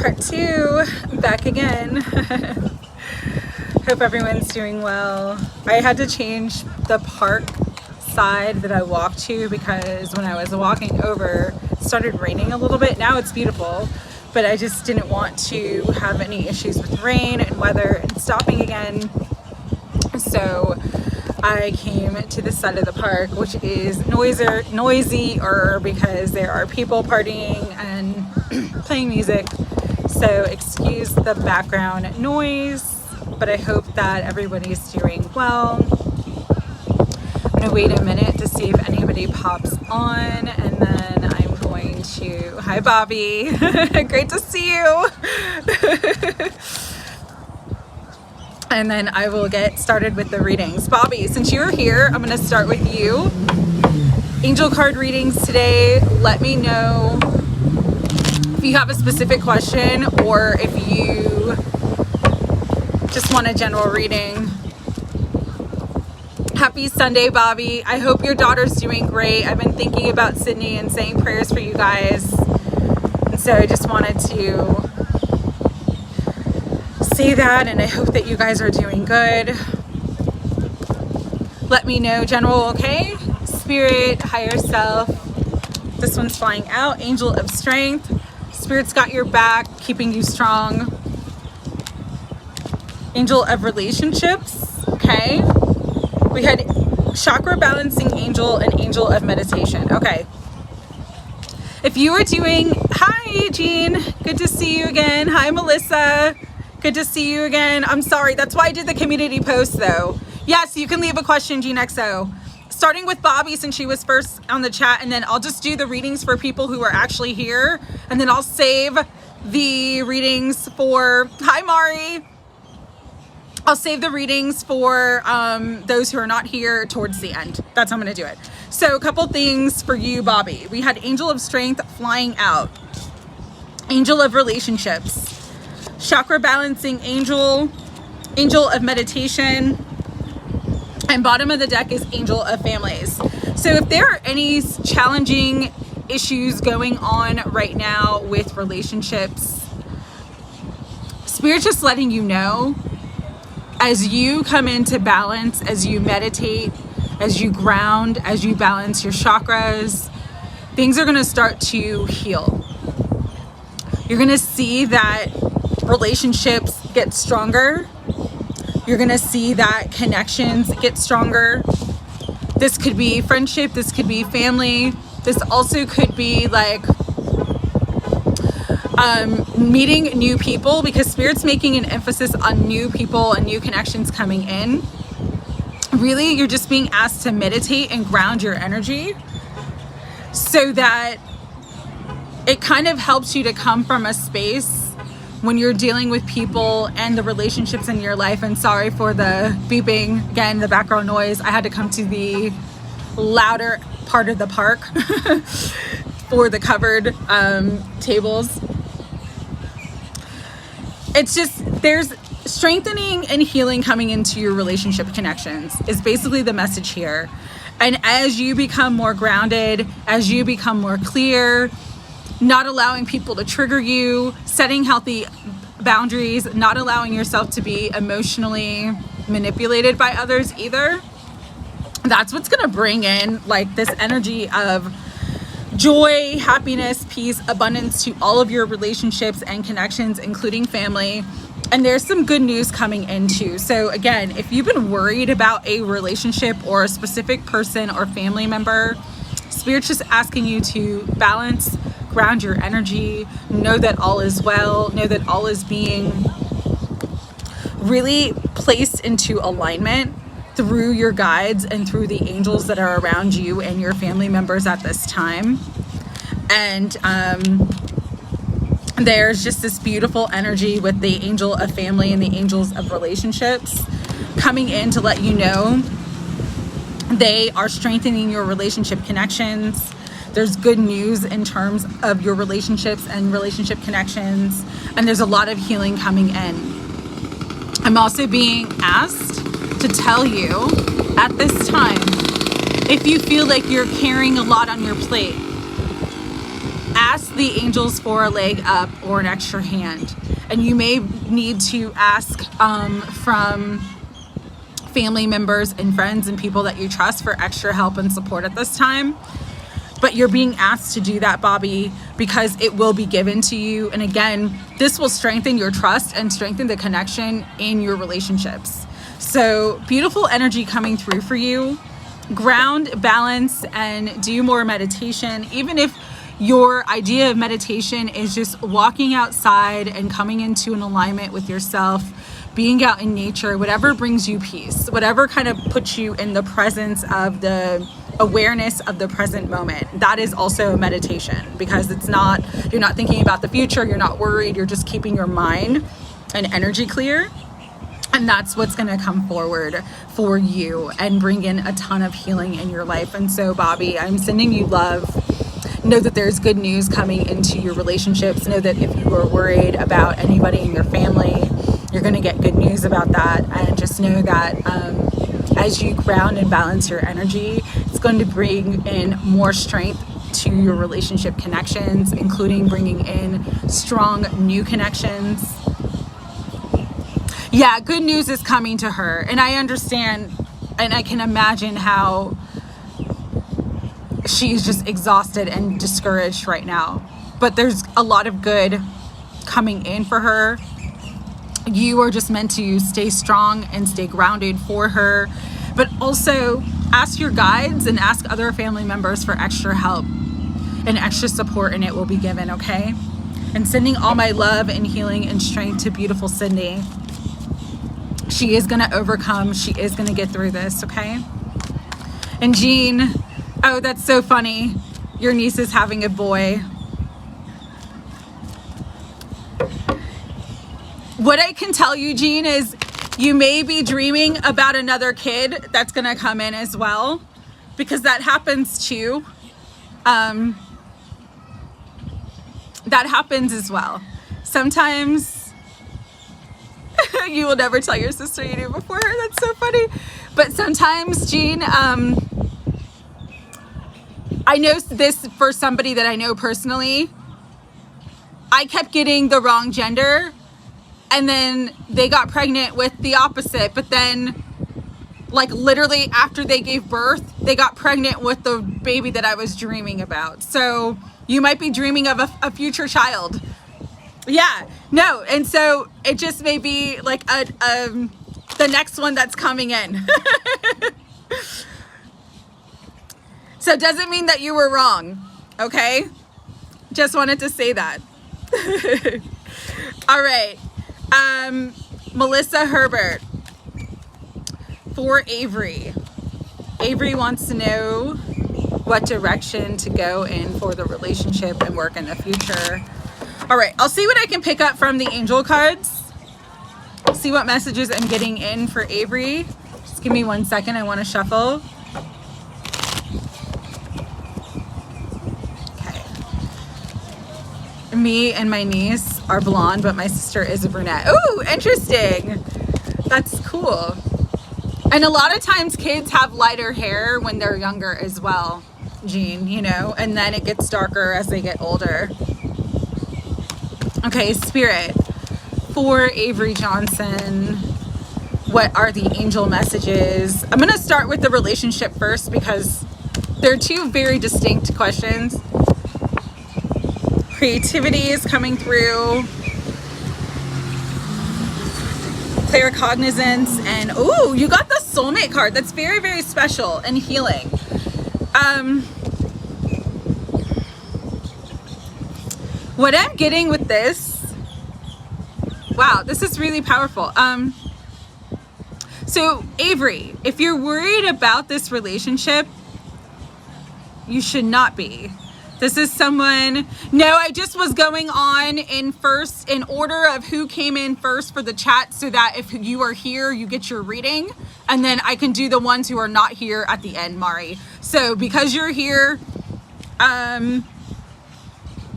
part 2, back again. Hope everyone's doing well. I had to change the park side that I walked to because when I was walking over, it started raining a little bit. Now it's beautiful, but I just didn't want to have any issues with rain and weather and stopping again. So I came to this side of the park, which is noisier because there are people partying and playing music. So excuse the background noise, but I hope that everybody's doing well. I'm gonna wait a minute to see if anybody pops on, and then I'm going to, hi Bobby, great to see you. And then I will get started with the readings. Bobby, since you're here, I'm gonna start with you. Angel card readings today. Let me know if you have a specific question or if you just want a general reading. Happy Sunday, Bobby. I hope your daughter's doing great. I've been thinking about Sydney and saying prayers for you guys. And so I just wanted to say that, and I hope that you guys are doing good. Let me know, general, okay? Spirit, higher self. This one's flying out. Angel of strength. Spirit's got your back, keeping you strong. Angel of relationships, okay? We had chakra balancing angel and angel of meditation, okay. If you are doing, hi Jean, good to see you again. Hi Melissa, good to see you again. I'm sorry, that's why I did the community post though. Yes, you can leave a question, Jean XO. Starting with Bobby since she was first on the chat, and then I'll just do the readings for people who are actually here, and then I'll save the readings for, hi Mari. I'll save the readings for those who are not here towards the end. That's how I'm gonna do it. So a couple things for you, Bobby. We had angel of strength flying out, angel of relationships, chakra balancing angel, angel of meditation, and bottom of the deck is angel of families. So if there are any challenging issues going on right now with relationships, Spirit's just letting you know, as you come into balance, as you meditate, as you ground, as you balance your chakras, things are gonna start to heal. You're gonna see that relationships get stronger. You're gonna see that connections get stronger. This could be friendship, this could be family. This also could be like meeting new people, because Spirit's making an emphasis on new people and new connections coming in. Really, you're just being asked to meditate and ground your energy so that it kind of helps you to come from a space when you're dealing with people and the relationships in your life. And sorry for the beeping, again, the background noise. I had to come to the louder part of the park for the covered tables. It's just, there's strengthening and healing coming into your relationship connections is basically the message here. And as you become more grounded, as you become more clear, not allowing people to trigger you, setting healthy boundaries, not allowing yourself to be emotionally manipulated by others either, that's what's gonna bring in like this energy of joy, happiness, peace, abundance to all of your relationships and connections, including family. And there's some good news coming in too. So again, if you've been worried about a relationship or a specific person or family member, Spirit's just asking you to balance, ground your energy, know that all is well, know that all is being really placed into alignment through your guides and through the angels that are around you and your family members at this time. And there's just this beautiful energy with the angel of family and the angels of relationships coming in to let you know they are strengthening your relationship connections. There's good news in terms of your relationships and relationship connections, and there's a lot of healing coming in. I'm also being asked to tell you at this time, if you feel like you're carrying a lot on your plate ask the angels for a leg up or an extra hand. And you may need to ask from family members and friends and people that you trust for extra help and support at this time. But you're being asked to do that, Bobby, because it will be given to you. And again, this will strengthen your trust and strengthen the connection in your relationships. So beautiful energy coming through for you. Ground, balance, and do more meditation. Even if your idea of meditation is just walking outside and coming into an alignment with yourself, being out in nature, whatever brings you peace, whatever kind of puts you in the presence of the awareness of the present moment, that is also meditation, because it's not, you're not thinking about the future, you're not worried, you're just keeping your mind and energy clear. And that's what's going to come forward for you and bring in a ton of healing in your life. And so, Bobby, I'm sending you love. Know that there's good news coming into your relationships. Know that if you are worried about anybody in your family, you're going to get good news about that. And just know that as you ground and balance your energy, it's going to bring in more strength to your relationship connections, including bringing in strong new connections. Yeah, good news is coming to her. And I understand, and I can imagine how she's just exhausted and discouraged right now. But there's a lot of good coming in for her. You are just meant to stay strong and stay grounded for her. But also ask your guides and ask other family members for extra help and extra support, and it will be given, okay? And sending all my love and healing and strength to beautiful Cindy. She is going to overcome. She is going to get through this, okay? And Jean, oh, that's so funny. Your niece is having a boy. What I can tell you, Jean, is you may be dreaming about another kid that's going to come in as well, because that happens too. That happens as well. Sometimes you will never tell your sister you knew before her. That's so funny. But sometimes, Jean, I know this for somebody that I know personally. I kept getting the wrong gender, and then they got pregnant with the opposite. But then, like, literally after they gave birth, they got pregnant with the baby that I was dreaming about. So you might be dreaming of a future child. Yeah, no, and so it just may be like the next one that's coming in. So it doesn't mean that you were wrong, okay? Just wanted to say that. All right, Melissa Herbert for Avery. Avery wants to know what direction to go in for the relationship and work in the future. All right, I'll see what I can pick up from the angel cards. See what messages I'm getting in for Avery. Just give me 1 second. I want to shuffle. Okay. Me and my niece are blonde, but my sister is a brunette. Ooh, interesting. That's cool. And a lot of times kids have lighter hair when they're younger as well, Jean, you know, and then it gets darker as they get older. Okay, Spirit, for Avery Johnson, what are the angel messages? I'm going to start with the relationship first because they're two very distinct questions. Creativity is coming through. Claircognizance, and ooh, you got the soulmate card. That's very, very special and healing. What I'm getting with this, wow, this is really powerful. So Avery, if you're worried about this relationship, you should not be. This is someone, no, I just was going on in order of who came in first for the chat, so that if you are here, you get your reading, and then I can do the ones who are not here at the end, Mari. So because you're here,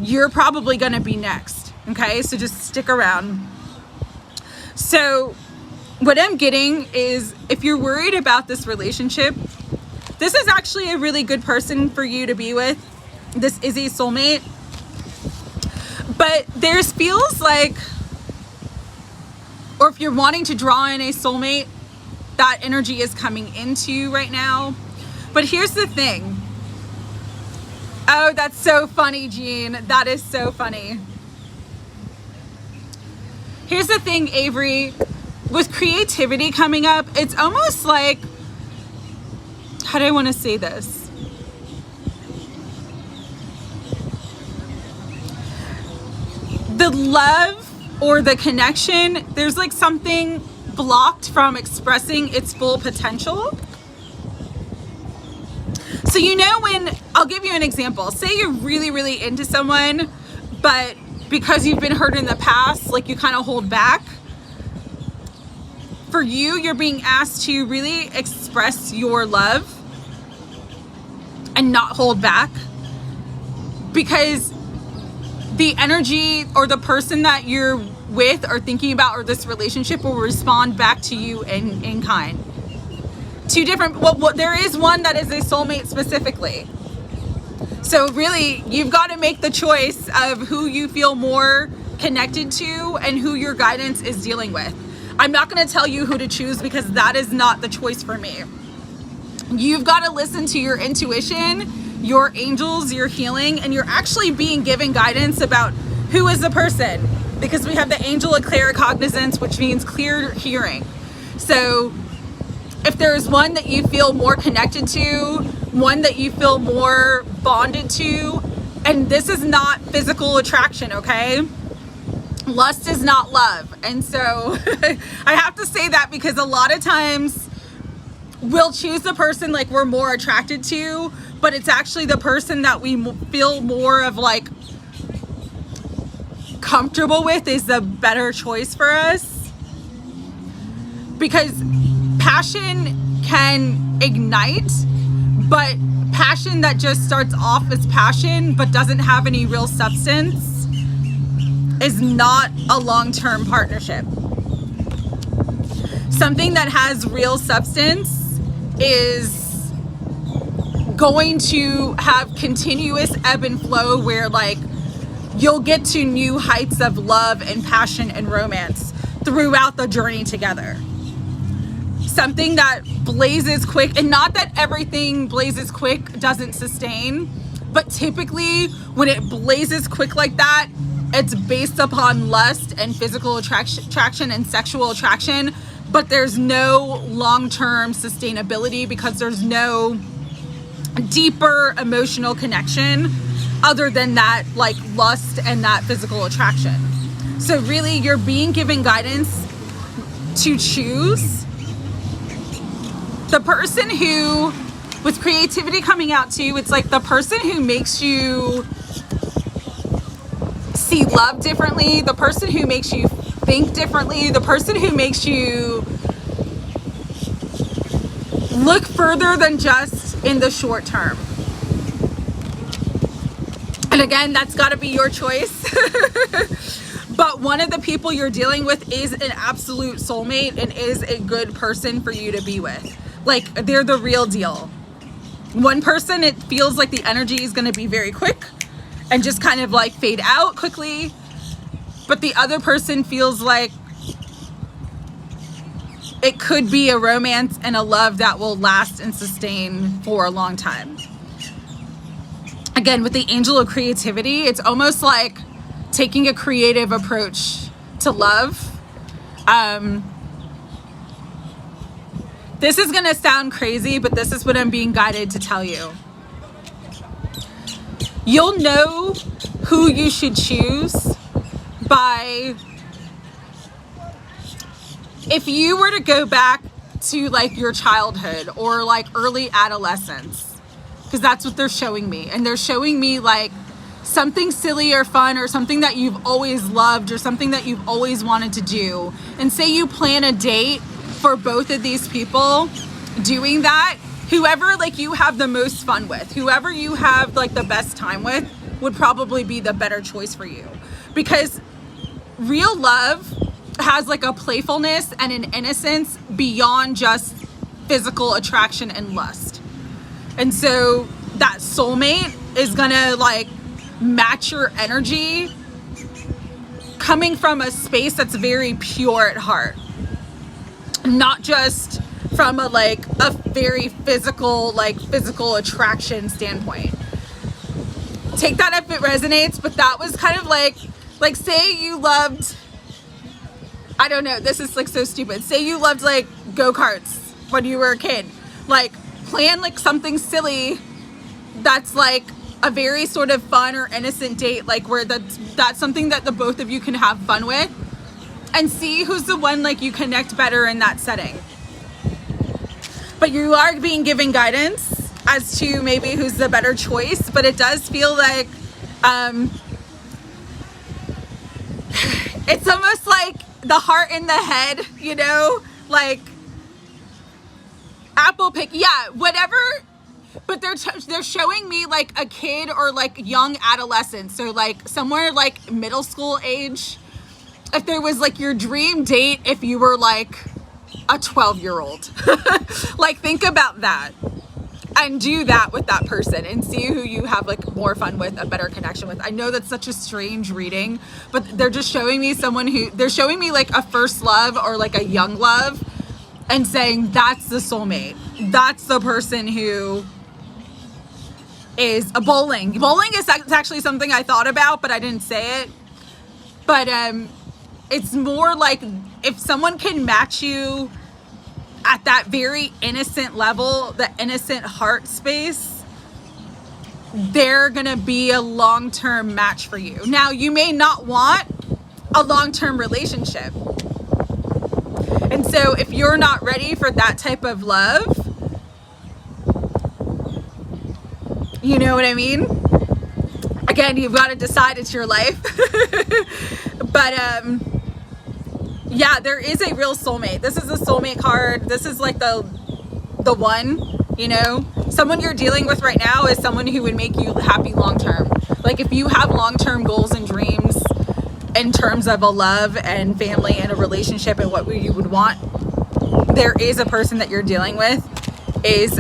you're probably gonna be next, okay? So just stick around. So what I'm getting is, if you're worried about this relationship, this is actually a really good person for you to be with. This is a soulmate. But there's feels like, or if you're wanting to draw in a soulmate, that energy is coming into you right now. But here's the thing. Oh, that's so funny, Jean. That is so funny. Here's the thing, Avery. With creativity coming up, it's almost like, how do I want to say this? The love or the connection, there's like something blocked from expressing its full potential. So you know when, I'll give you an example. Say you're really, really into someone, but because you've been hurt in the past, like you kind of hold back. For you, you're being asked to really express your love and not hold back, because the energy or the person that you're with or thinking about or this relationship will respond back to you in kind. Two different, well, there is one that is a soulmate specifically. So really, you've got to make the choice of who you feel more connected to and who your guidance is dealing with. I'm not going to tell you who to choose because that is not the choice for me. You've got to listen to your intuition, your angels, your healing, and you're actually being given guidance about who is the person, because we have the angel of claircognizance, which means clear hearing. So if there's one that you feel more connected to, one that you feel more bonded to, and this is not physical attraction, okay? Lust is not love. And so I have to say that because a lot of times we'll choose the person like we're more attracted to, but it's actually the person that we feel more of like comfortable with is the better choice for us. Because passion can ignite, but passion that just starts off as passion but doesn't have any real substance is not a long-term partnership. Something that has real substance is going to have continuous ebb and flow where like you'll get to new heights of love and passion and romance throughout the journey together. Something that blazes quick, and not that everything blazes quick doesn't sustain, but typically when it blazes quick like that, it's based upon lust and physical attraction and sexual attraction, but there's no long-term sustainability because there's no deeper emotional connection other than that like lust and that physical attraction. So really you're being given guidance to choose the person who, with creativity coming out too, it's like the person who makes you see love differently, the person who makes you think differently, the person who makes you look further than just in the short term. And again, that's got to be your choice. But one of the people you're dealing with is an absolute soulmate and is a good person for you to be with. Like, they're the real deal. One person, it feels like the energy is going to be very quick and just kind of like fade out quickly. But the other person feels like it could be a romance and a love that will last and sustain for a long time. Again, with the angel of creativity, it's almost like taking a creative approach to love. This is going to sound crazy, but this is what I'm being guided to tell you. You'll know who you should choose by, if you were to go back to like your childhood or like early adolescence, because that's what they're showing me. And they're showing me like something silly or fun or something that you've always loved or something that you've always wanted to do. And say you plan a date for both of these people doing that, whoever like you have the most fun with, whoever you have like the best time with would probably be the better choice for you. Because real love has like a playfulness and an innocence beyond just physical attraction and lust. And so that soulmate is gonna like match your energy coming from a space that's very pure at heart, not just from a very physical attraction standpoint. Take that if it resonates, but that was kind of like say you loved, I don't know, this is like so stupid. Say you loved like go-karts when you were a kid. Like plan like something silly that's like a very sort of fun or innocent date, like where that's something that the both of you can have fun with, and see who's the one like you connect better in that setting. But you are being given guidance as to maybe who's the better choice, but it does feel like it's almost like the heart in the head, you know, like apple pick, yeah, whatever. But they're showing me like a kid or like young adolescent, so like somewhere like middle school age. If there was like your dream date, if you were like a 12-year-old, like think about that and do that with that person and see who you have like more fun with, a better connection with. I know that's such a strange reading, but they're just showing me they're showing me like a first love or like a young love and saying that's the soulmate. That's the person who is a bowling. Bowling is actually something I thought about, but I didn't say it. But it's more like if someone can match you at that very innocent level, the innocent heart space, they're gonna be a long-term match for you. Now, you may not want a long-term relationship. And so if you're not ready for that type of love, you know what I mean? Again, you've got to decide it's your life. But yeah, there is a real soulmate. This is a soulmate card. This is like the one, you know. Someone you're dealing with right now is someone who would make you happy long term. Like if you have long-term goals and dreams in terms of a love and family and a relationship and what you would want, there is a person that you're dealing with is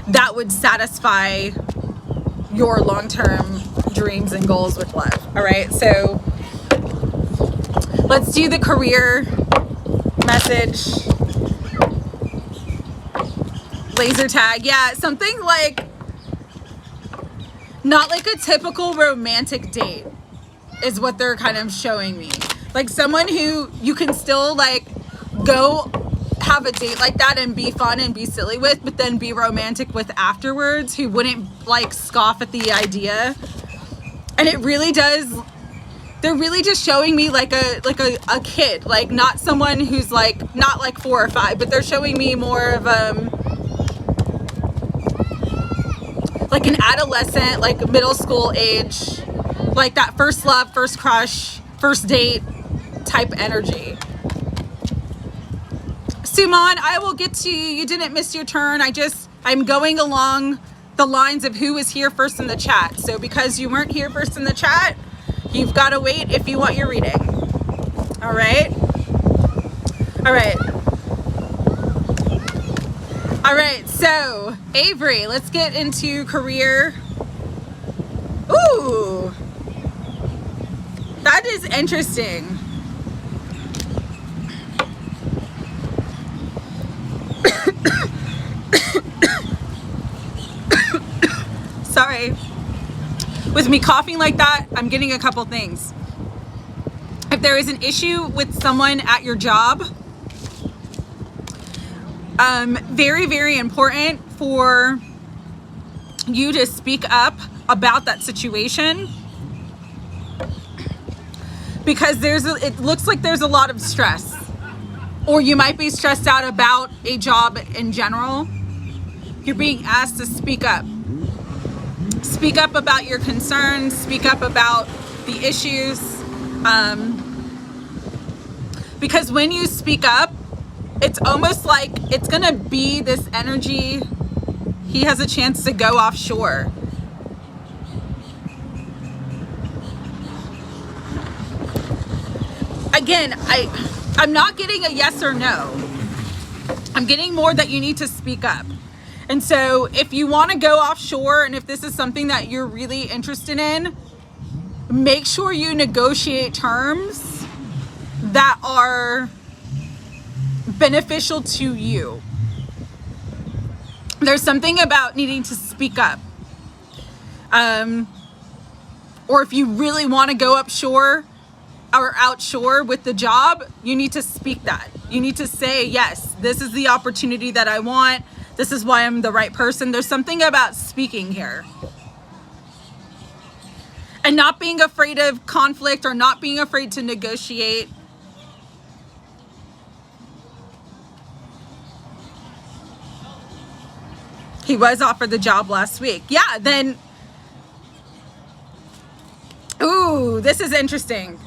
that would satisfy your long-term dreams and goals with love. All right, so let's do the career message. Laser tag. Yeah, something like not like a typical romantic date is what they're kind of showing me. Like someone who you can still like go have a date like that and be fun and be silly with, but then be romantic with afterwards, who wouldn't like scoff at the idea. And it really does, they're really just showing me like a kid, like not someone who's like not like 4 or 5, but they're showing me more of like an adolescent, like middle school age, like that first love, first crush, first date type energy. Suman, I will get to you. You didn't miss your turn. I'm going along the lines of who was here first in the chat. So because you weren't here first in the chat, you've got to wait if you want your reading. All right. All right. All right. So Avery, let's get into career. Ooh, that is interesting. Sorry. With me coughing like that, I'm getting a couple things. If there is an issue with someone at your job, very, very important for you to speak up about that situation, because it looks like there's a lot of stress, or you might be stressed out about a job in general. You're being asked to speak up. Speak up about your concerns, speak up about the issues, because when you speak up, it's almost like it's gonna be this energy. He has a chance to go offshore. Again, I'm not getting a yes or no. I'm getting more that you need to speak up. And so if you want to go offshore, and if this is something that you're really interested in, make sure you negotiate terms that are beneficial to you. There's something about needing to speak up. Or if you really want to go upshore or outshore with the job, you need to speak that. You need to say, yes, this is the opportunity that I want. This is why I'm the right person. There's something about speaking here. And not being afraid of conflict or not being afraid to negotiate. He was offered the job last week. Yeah, then, ooh, this is interesting.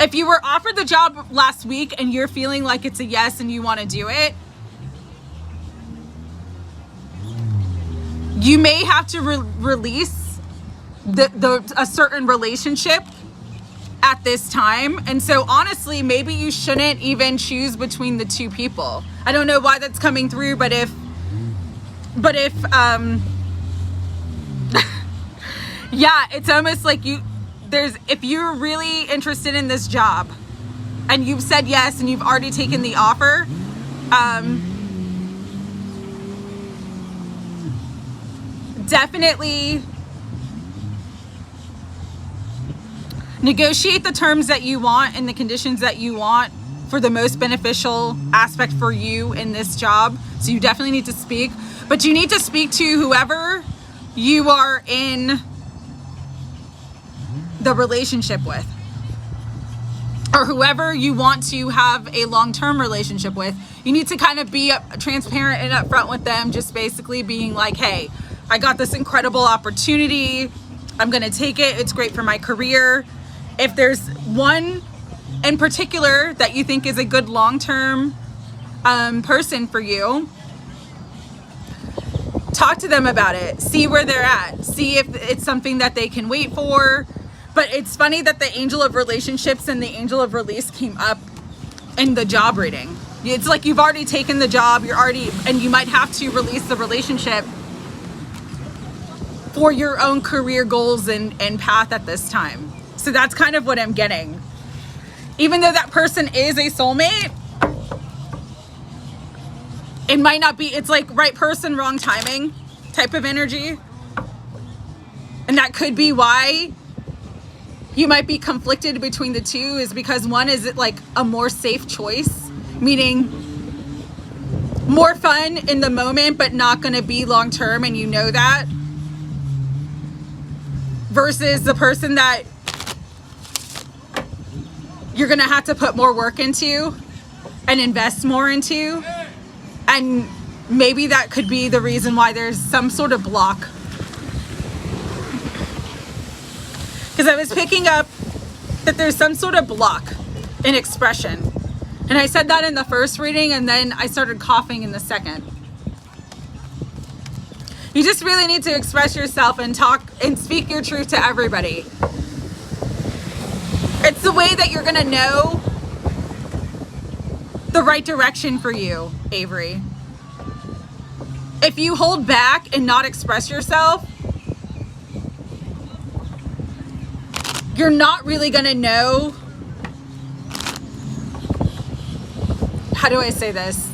If you were offered the job last week and you're feeling like it's a yes and you want to do it, you may have to release a certain relationship at this time. And so honestly, maybe you shouldn't even choose between the two people. I don't know why that's coming through, but if yeah, it's almost like if you're really interested in this job and you've said yes and you've already taken the offer, definitely negotiate the terms that you want and the conditions that you want for the most beneficial aspect for you in this job. So you definitely need to speak, but you need to speak to whoever you are in the relationship with, or whoever you want to have a long-term relationship with. You need to kind of be transparent and upfront with them, just basically being like, hey, I got this incredible opportunity. I'm going to take it. It's great for my career. If there's one in particular that you think is a good long-term person for you, talk to them about it. See where they're at. See if it's something that they can wait for. But it's funny that the angel of relationships and the angel of release came up in the job reading. It's like you've already taken the job, and you might have to release the relationship for your own career goals and path at this time. So that's kind of what I'm getting. Even though that person is a soulmate, it might not be, it's like right person, wrong timing type of energy. And that could be why you might be conflicted between the two, is because one is like a more safe choice, meaning more fun in the moment, but not going to be long term, and you know that, versus the person that you're going to have to put more work into and invest more into. And maybe that could be the reason why there's some sort of block. Because I was picking up that there's some sort of block in expression. And I said that in the first reading, and then I started coughing in the second. You just really need to express yourself and talk and speak your truth to everybody. It's the way that you're going to know the right direction for you, Avery. If you hold back and not express yourself, you're not really going to know, how do I say this?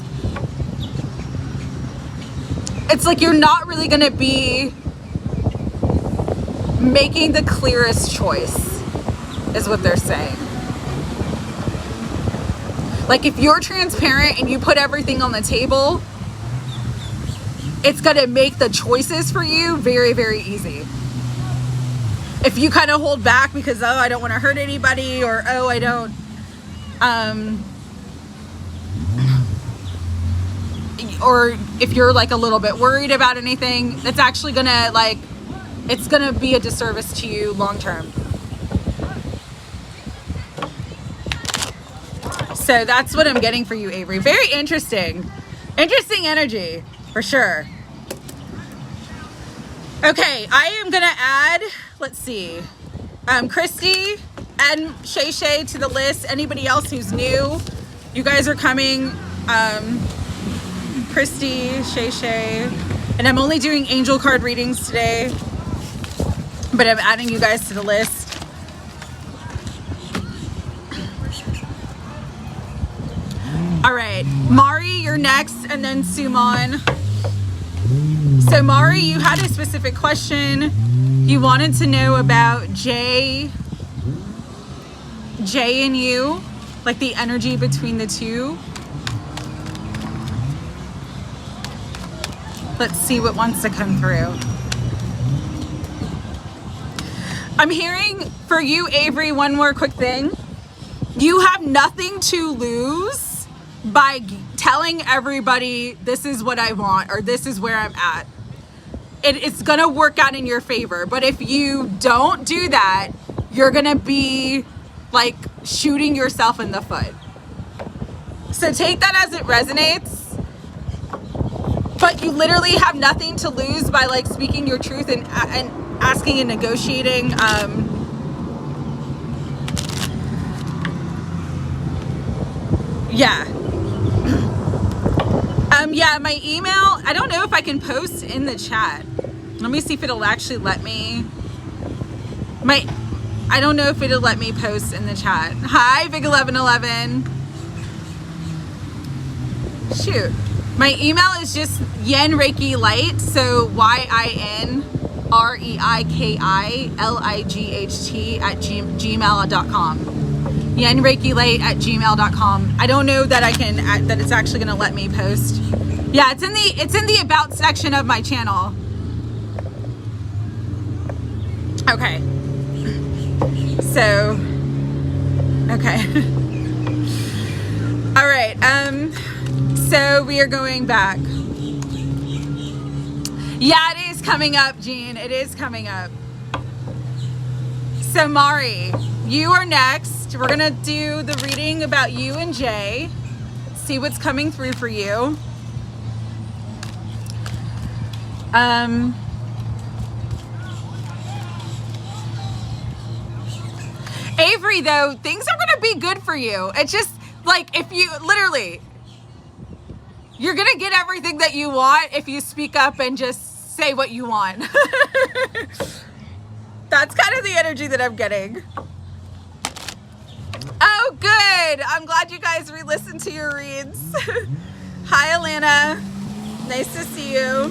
It's like you're not really going to be making the clearest choice, is what they're saying. Like if you're transparent and you put everything on the table, it's going to make the choices for you very, very easy. If you kind of hold back because, oh, I don't want to hurt anybody, or, oh, I don't, or if you're like a little bit worried about anything, it's actually going to it's going to be a disservice to you long term. So that's what I'm getting for you, Avery. Very interesting. Interesting energy, for sure. Okay, I am going to add, let's see, Christy and Shay Shay to the list. Anybody else who's new, you guys are coming. Christy, Shay Shay, and I'm only doing angel card readings today. but I'm adding you guys to the list. All right, Mari, you're next, and then Suman. So Mari, you had a specific question. You wanted to know about Jay and you, like the energy between the two. Let's see what wants to come through. I'm hearing for you, Avery, one more quick thing. You have nothing to lose by telling everybody this is what I want or this is where I'm at. It's gonna work out in your favor. But if you don't do that, you're gonna be like shooting yourself in the foot. So take that as it resonates. But you literally have nothing to lose by like speaking your truth and asking and negotiating. Yeah, my email, I don't know if I can post in the chat. Let me see if it'll actually let me. I don't know if it'll let me post in the chat. Hi, Big1111. Shoot. My email is just Yin Reiki Light, so YINREIKILIGHT at gmail.com. Yin Reiki Light at gmail.com. I don't know that that it's actually gonna let me post. Yeah, it's in the about section of my channel. Okay. So, okay. All right. So we are going back. Yeah, it is coming up, Jean. It is coming up. So Mari, you are next. We're gonna do the reading about you and Jay. See what's coming through for you. Avery, though, things are gonna be good for you. It's just like if you literally, you're gonna get everything that you want if you speak up and just say what you want. That's kind of the energy that I'm getting. Oh, good. I'm glad you guys re-listened to your reads. Hi, Alana. Nice to see you.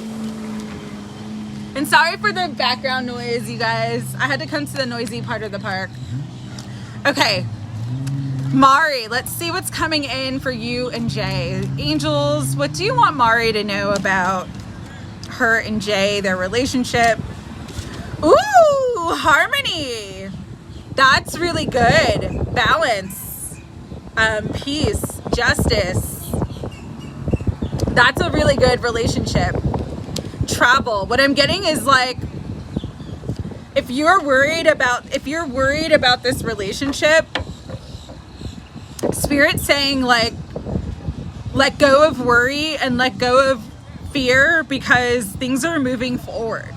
And sorry for the background noise, you guys. I had to come to the noisy part of the park. Okay. Mari, let's see what's coming in for you and Jay. Angels, what do you want Mari to know about her and Jay, their relationship? Ooh, harmony. That's really good. Balance, peace, justice. That's a really good relationship. Travel. What I'm getting is like, if you're worried about this relationship, Spirit's saying like, let go of worry and let go of fear because things are moving forward.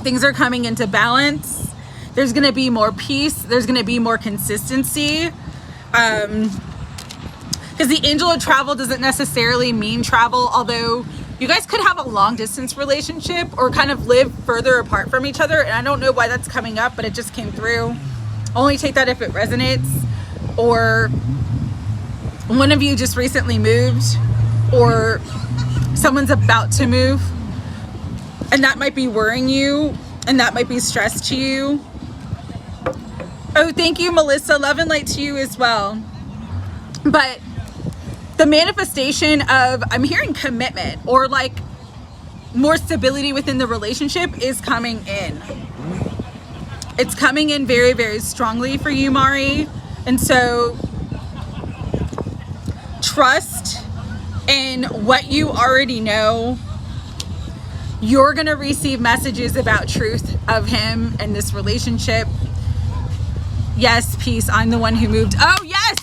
Things are coming into balance. There's going to be more peace. There's going to be more consistency. Because the angel of travel doesn't necessarily mean travel, although you guys could have a long distance relationship or kind of live further apart from each other. And I don't know why that's coming up, but it just came through. Only take that if it resonates. Or one of you just recently moved, or someone's about to move, and that might be worrying you, and that might be stress to you. Oh, thank you, Melissa. Love and light to you as well. But the manifestation of, I'm hearing commitment or like more stability within the relationship is coming in. It's coming in very, very strongly for you, Mari. And so trust in what you already know. You're going to receive messages about truth of him and this relationship. Yes, peace. I'm the one who moved. Oh, yes.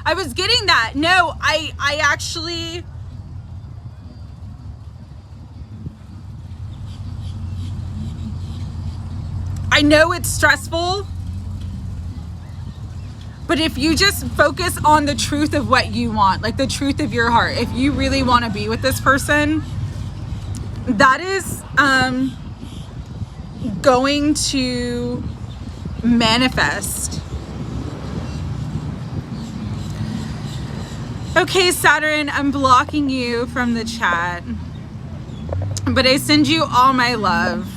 I was getting that. No, I actually... I know it's stressful, but if you just focus on the truth of what you want, like the truth of your heart, if you really want to be with this person, that is, going to manifest. Okay, Saturn, I'm blocking you from the chat, but I send you all my love.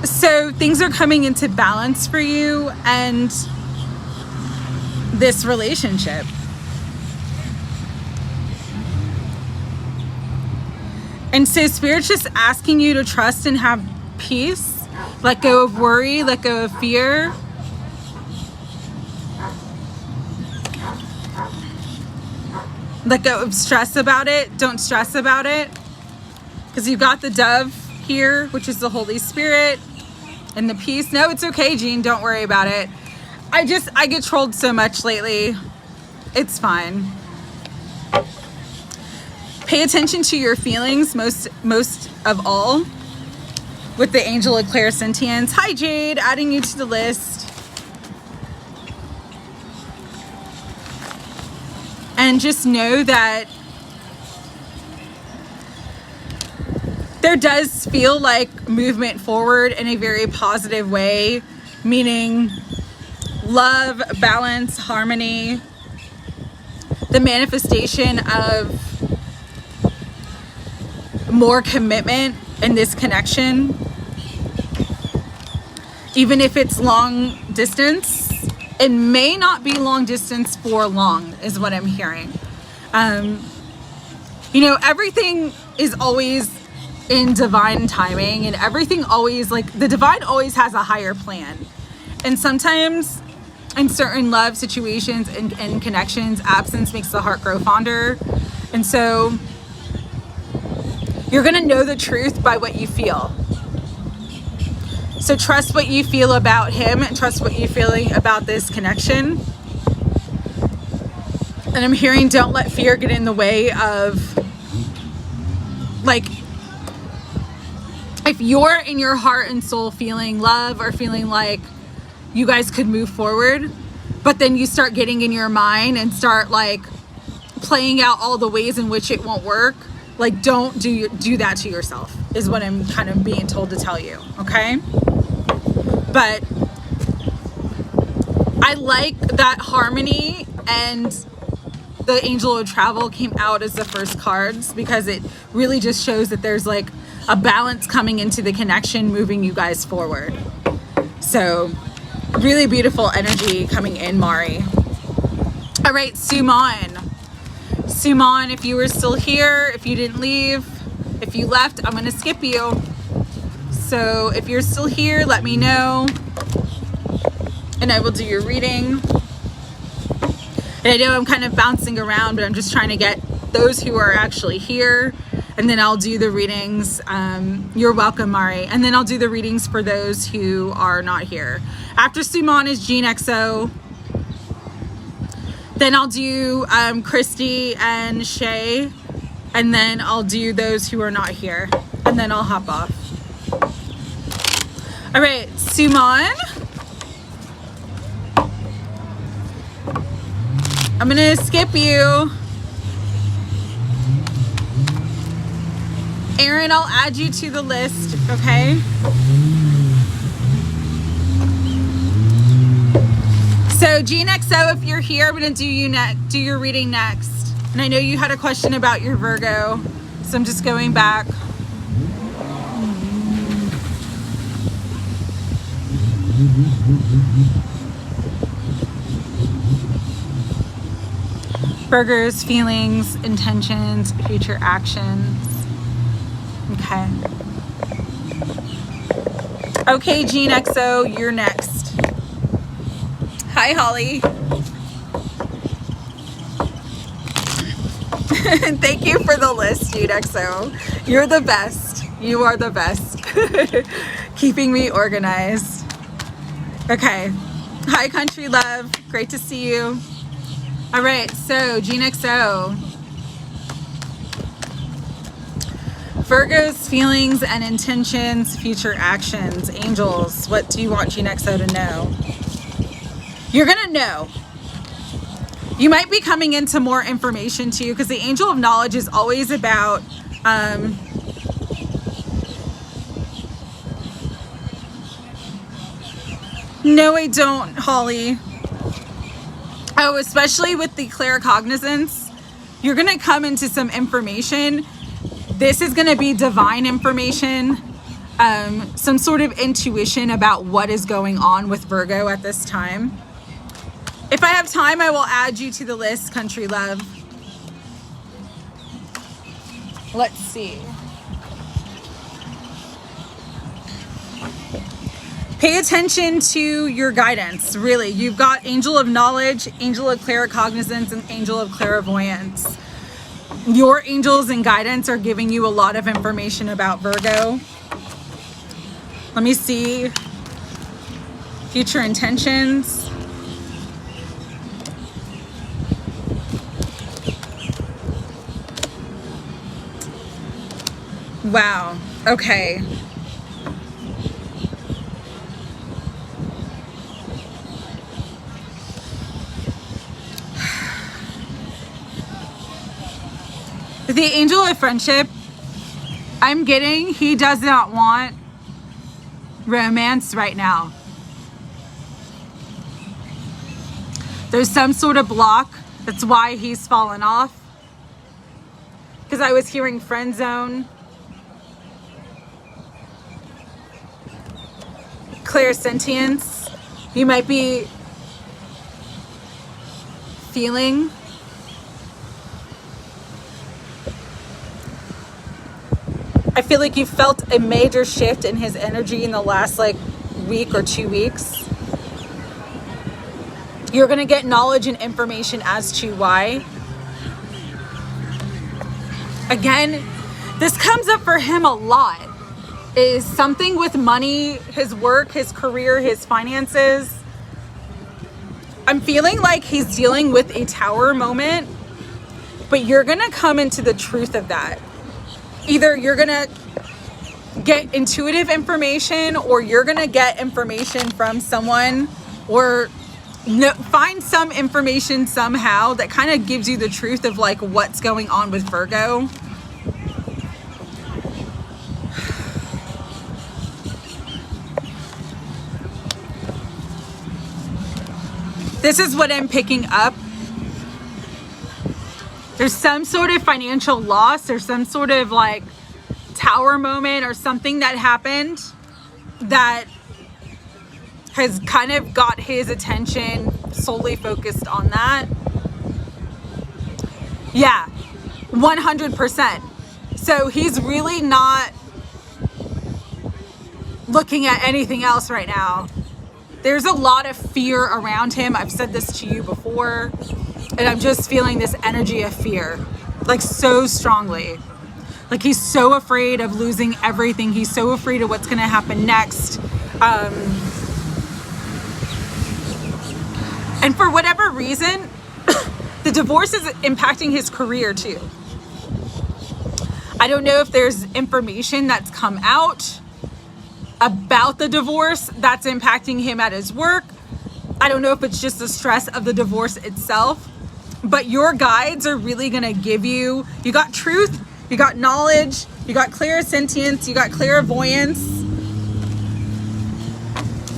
So things are coming into balance for you and this relationship. And so Spirit's just asking you to trust and have peace. Let go of worry, let go of fear. Let go of stress about it. Don't stress about it. Because you've got the dove here, which is the Holy Spirit, and the peace. No, it's okay, Jean. Don't worry about it. I get trolled so much lately. It's fine. Pay attention to your feelings most of all. With the angel of clairsentience. Hi, Jade. Adding you to the list. And just know that there does feel like movement forward in a very positive way, meaning love, balance, harmony, the manifestation of more commitment in this connection, even if it's long distance. It may not be long distance for long, is what I'm hearing. You know, everything is always in divine timing, and everything always, like, the divine always has a higher plan. And sometimes in certain love situations and connections, absence makes the heart grow fonder. And so you're gonna know the truth by what you feel. So trust what you feel about him and trust what you're feeling about this connection. And I'm hearing, don't let fear get in the way of, like, if you're in your heart and soul feeling love or feeling like you guys could move forward, but then you start getting in your mind and start like playing out all the ways in which it won't work, like, don't do that to yourself, is what I'm kind of being told to tell you, okay? But I like that harmony, and the Angel of Travel came out as the first cards because it really just shows that there's like a balance coming into the connection, moving you guys forward. So really beautiful energy coming in, Mari. All right, Suman. Suman, if you were still here, if you didn't leave, if you left, I'm gonna skip you. So if you're still here, let me know and I will do your reading. And I know I'm kind of bouncing around, but I'm just trying to get those who are actually here, and then I'll do the readings. You're welcome, Mari. And then I'll do the readings for those who are not here. After Suman is Jean XO. Then I'll do Christy and Shay, and then I'll do those who are not here, and then I'll hop off. All right, Suman. I'm gonna skip you. Aaron, I'll add you to the list, okay? So Jean XO, if you're here, I'm gonna do your reading next. And I know you had a question about your Virgo, so I'm just going back. Virgo's feelings, intentions, future actions. Okay. Okay, Jean XO, you're next. Hi, Holly. Thank you for the list, Jean XO. You're the best. You are the best. Keeping me organized. Okay. Hi, Country Love. Great to see you. All right, so Jean XO. Virgo's feelings and intentions, future actions, angels. What do you want Jean XO to know? You're gonna know. You might be coming into more information too, because the angel of knowledge is always about no, I don't, Holly. Oh, especially with the claircognizance, you're going to come into some information. This is going to be divine information, some sort of intuition about what is going on with Virgo at this time. If I have time, I will add you to the list, Country Love. Let's see. Pay attention to your guidance, really. You've got Angel of Knowledge, Angel of Claircognizance, and Angel of Clairvoyance. Your angels and guidance are giving you a lot of information about Virgo. Let me see. Future intentions. Wow. Okay. The angel of friendship, I'm getting he does not want romance right now. There's some sort of block. That's why he's fallen off. Because I was hearing friend zone. Clairsentience. You might be feeling I feel like you felt a major shift in his energy in the last like week or 2 weeks. You're going to get knowledge and information as to why. Again, this comes up for him a lot. Is something with money, his work, his career, his finances. I'm feeling like he's dealing with a tower moment, but you're going to come into the truth of that. Either you're going to get intuitive information or you're going to get information from someone or find some information somehow that kind of gives you the truth of like what's going on with Virgo. This is what I'm picking up. There's some sort of financial loss or some sort of like tower moment or something that happened that has kind of got his attention solely focused on that. Yeah, 100%. So he's really not looking at anything else right now. There's a lot of fear around him. I've said this to you before. And I'm just feeling this energy of fear, like so strongly. Like he's so afraid of losing everything. He's so afraid of what's going to happen next. And for whatever reason, the divorce is impacting his career too. I don't know if there's information that's come out about the divorce that's impacting him at his work. I don't know if it's just the stress of the divorce itself. But your guides are really going to give you got truth, you got knowledge, you got clairsentience, you got clairvoyance,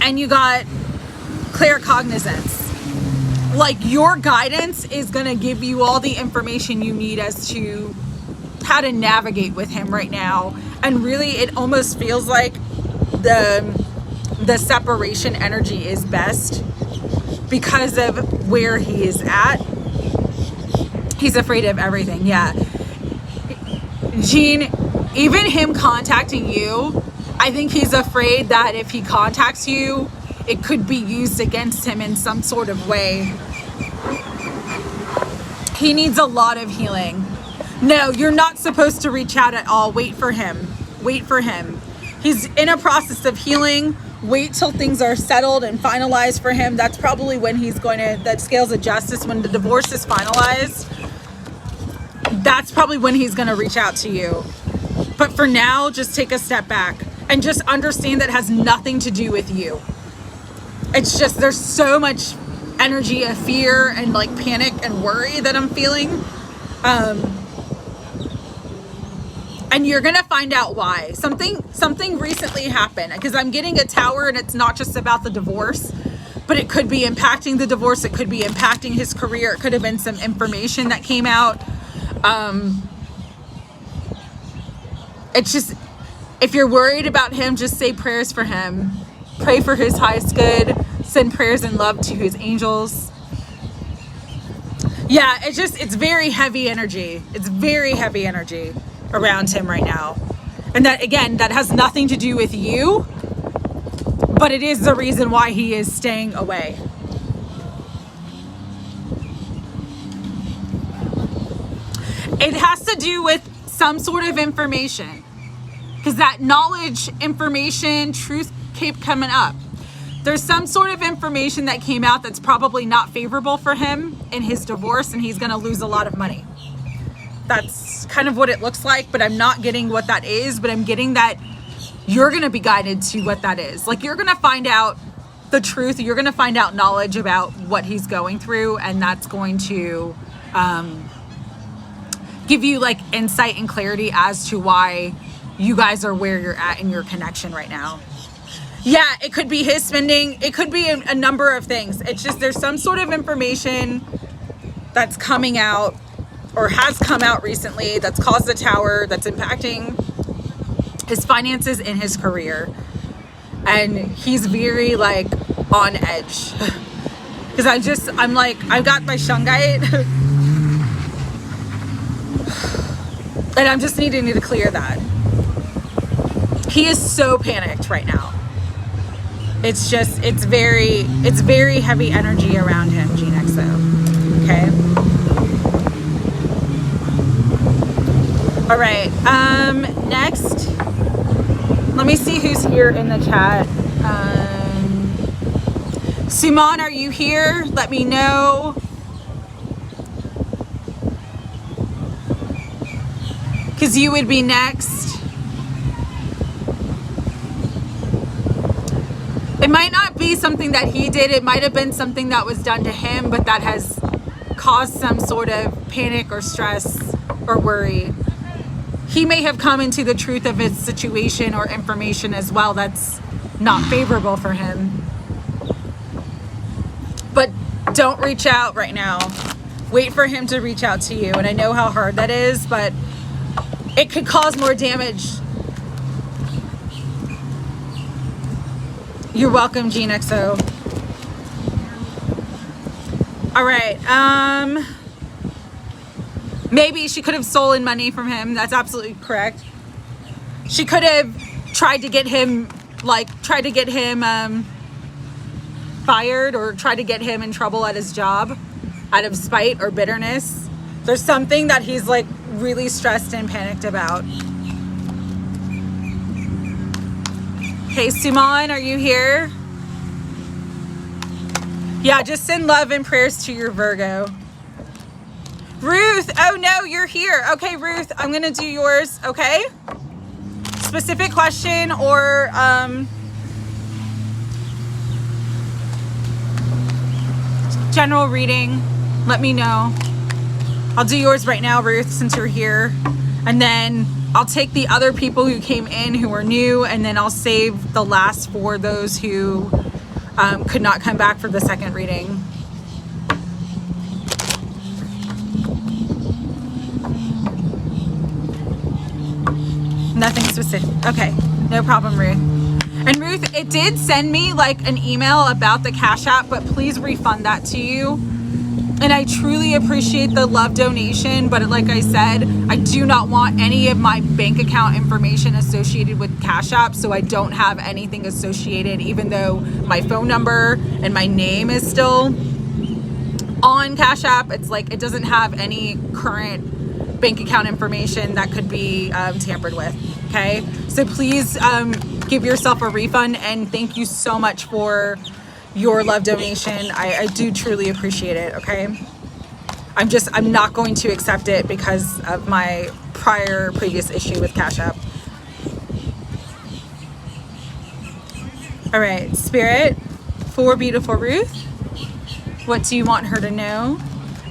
and you got claircognizance. Like your guidance is going to give you all the information you need as to how to navigate with him right now. And really it almost feels like the separation energy is best because of where he is at. He's afraid of everything. Yeah. Jean, even him contacting you, I think he's afraid that if he contacts you, it could be used against him in some sort of way. He needs a lot of healing. No, you're not supposed to reach out at all. Wait for him. Wait for him. He's in a process of healing. Wait till things are settled and finalized for him. That's probably when he's going to, that scales of justice, when the divorce is finalized. That's probably when he's going to reach out to you. But for now, just take a step back and just understand that has nothing to do with you. It's just there's so much energy of fear and like panic and worry that I'm feeling. And you're gonna find out why. Something recently happened, because I'm getting a tower, and it's not just about the divorce, but it could be impacting the divorce. It could be impacting his career. It could have been some information that came out. It's just, if you're worried about him, just say prayers for him. Pray for his highest good. Send prayers and love to his angels. Yeah, it's very heavy energy. It's very heavy energy around him right now. And that, again, that has nothing to do with you, but it is the reason why he is staying away. It has to do with some sort of information, because that knowledge, information, truth keep coming up. There's some sort of information that came out that's probably not favorable for him in his divorce, and he's going to lose a lot of money. That's kind of what it looks like, but I'm not getting what that is, but I'm getting that you're going to be guided to what that is. Like, you're going to find out the truth. You're going to find out knowledge about what he's going through, and that's going to give you like insight and clarity as to why you guys are where you're at in your connection right now. Yeah, it could be his spending. It could be a number of things. It's just, there's some sort of information that's coming out or has come out recently that's caused the tower, that's impacting his finances and his career. And he's very like on edge. Because I'm like, I've got my shungite and I'm just needing to clear that. He is so panicked right now. It's just, it's very heavy energy around him, GeneXO. Okay. All right. Next, let me see who's here in the chat. Suman, are you here? Let me know. Because you would be next. It might not be something that he did. It might have been something that was done to him, but that has caused some sort of panic or stress or worry. He may have come into the truth of his situation or information as well that's not favorable for him. But don't reach out right now. Wait for him to reach out to you. And I know how hard that is, but it could cause more damage. You're welcome, GeneXO. All right. Maybe she could have stolen money from him. That's absolutely correct. She could have tried to get him, fired, or tried to get him in trouble at his job out of spite or bitterness. There's something that he's like really stressed and panicked about. Hey, Suman, are you here? Yeah, just send love and prayers to your Virgo. Ruth, oh no, you're here. Okay, Ruth, I'm gonna do yours, okay? Specific question or general reading, let me know. I'll do yours right now, Ruth, since you're here. And then I'll take the other people who came in who are new, and then I'll save the last for those who could not come back for the second reading. Nothing specific. Okay, no problem, Ruth. And Ruth, it did send me like an email about the Cash App, but please refund that to you. And I truly appreciate the love donation, but like I said, I do not want any of my bank account information associated with Cash App, so I don't have anything associated, even though my phone number and my name is still on Cash App. It's like, it doesn't have any current bank account information that could be tampered with. Okay, so please give yourself a refund, and thank you so much for your love donation. I do truly appreciate it. Okay, I'm not going to accept it because of my previous issue with Cash App. All right, Spirit, for beautiful Ruth, What do you want her to know?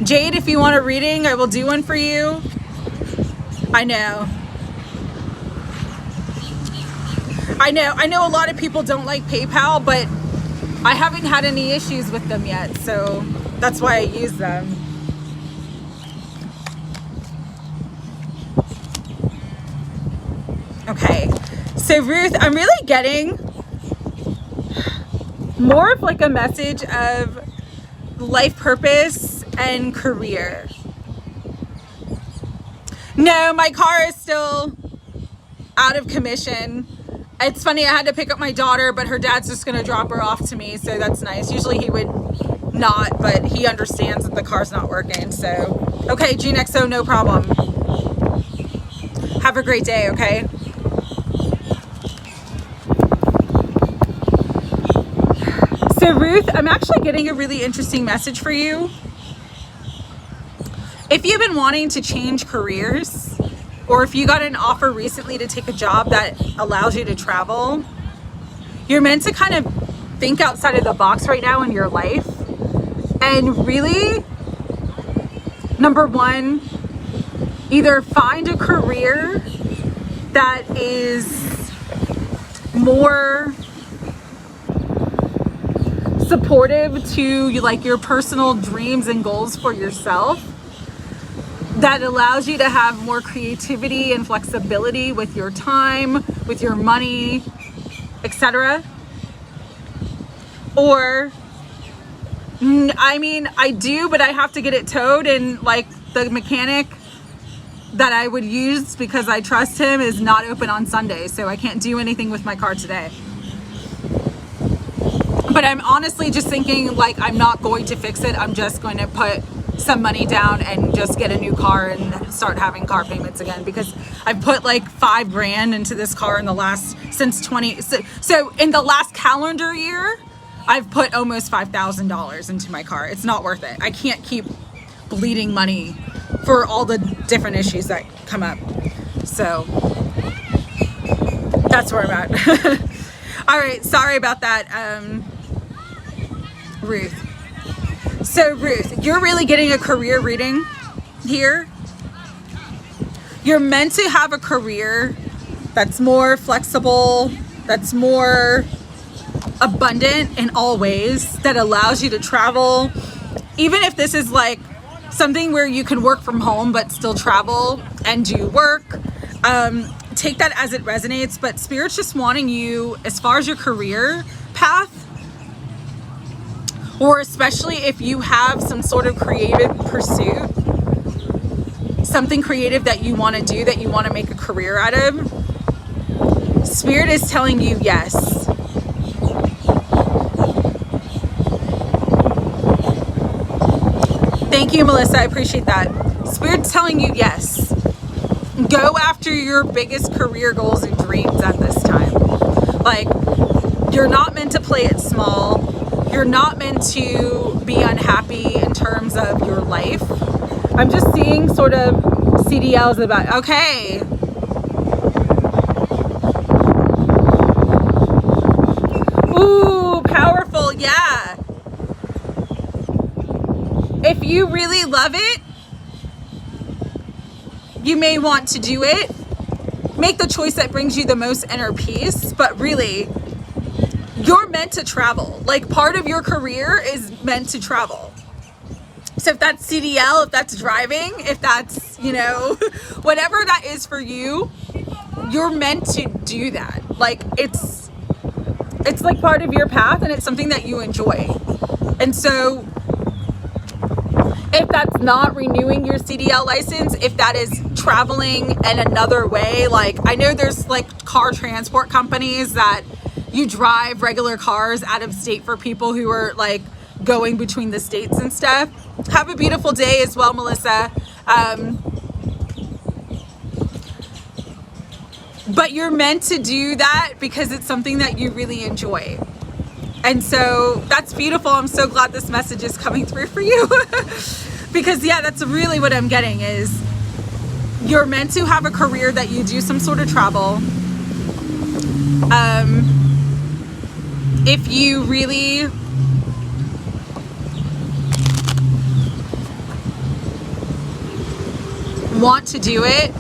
Jade, if you want a reading, I will do one for you. I know a lot of people don't like PayPal, but I haven't had any issues with them yet, so that's why I use them. Okay, so Ruth, I'm really getting more of like a message of life purpose and career. No, my car is still out of commission. It's funny, I had to pick up my daughter, but her dad's just gonna drop her off to me, so that's nice. Usually he would not, but he understands that the car's not working, so. Okay, GNXO, no problem. Have a great day, okay? So Ruth, I'm actually getting a really interesting message for you. If you've been wanting to change careers, or if you got an offer recently to take a job that allows you to travel, you're meant to kind of think outside of the box right now in your life. And really, number one, either find a career that is more supportive to like your personal dreams and goals for yourself, that allows you to have more creativity and flexibility with your time, with your money, etc. Or, I mean, I do, but I have to get it towed, and like the mechanic that I would use because I trust him is not open on Sunday, so I can't do anything with my car today. But I'm honestly just thinking like I'm not going to fix it. I'm just going to put some money down and just get a new car and start having car payments again, because I've put like $5 grand into this car in the last, so in the last calendar year, I've put almost $5,000 into my car. It's not worth it. I can't keep bleeding money for all the different issues that come up. So that's where I'm at. All right, sorry about that, Ruth. So Ruth, you're really getting a career reading here. You're meant to have a career that's more flexible, that's more abundant in all ways, that allows you to travel. Even if this is like something where you can work from home but still travel and do work, take that as it resonates. But Spirit's just wanting you, as far as your career path, or especially if you have some sort of creative pursuit, something creative that you want to do, that you want to make a career out of, Spirit is telling you yes. Thank you, Melissa. I appreciate that. Spirit's telling you yes. Go after your biggest career goals and dreams at this time. Like, you're not meant to play it small. You're not meant to be unhappy in terms of your life. I'm just seeing sort of CDLs about, okay. Ooh, powerful, yeah. If you really love it, you may want to do it. Make the choice that brings you the most inner peace, but really, you're meant to travel. Like, part of your career is meant to travel. So if that's CDL, if that's driving, if that's, you know, whatever that is for you, you're meant to do that. Like, it's like part of your path, and it's something that you enjoy. And so if that's not renewing your CDL license, if that is traveling in another way, like I know there's like car transport companies that you drive regular cars out of state for people who are like going between the states and stuff. Have a beautiful day as well, Melissa. But you're meant to do that because it's something that you really enjoy. And so that's beautiful. I'm so glad this message is coming through for you. Because yeah, that's really what I'm getting is you're meant to have a career that you do some sort of travel. If you really want to do it,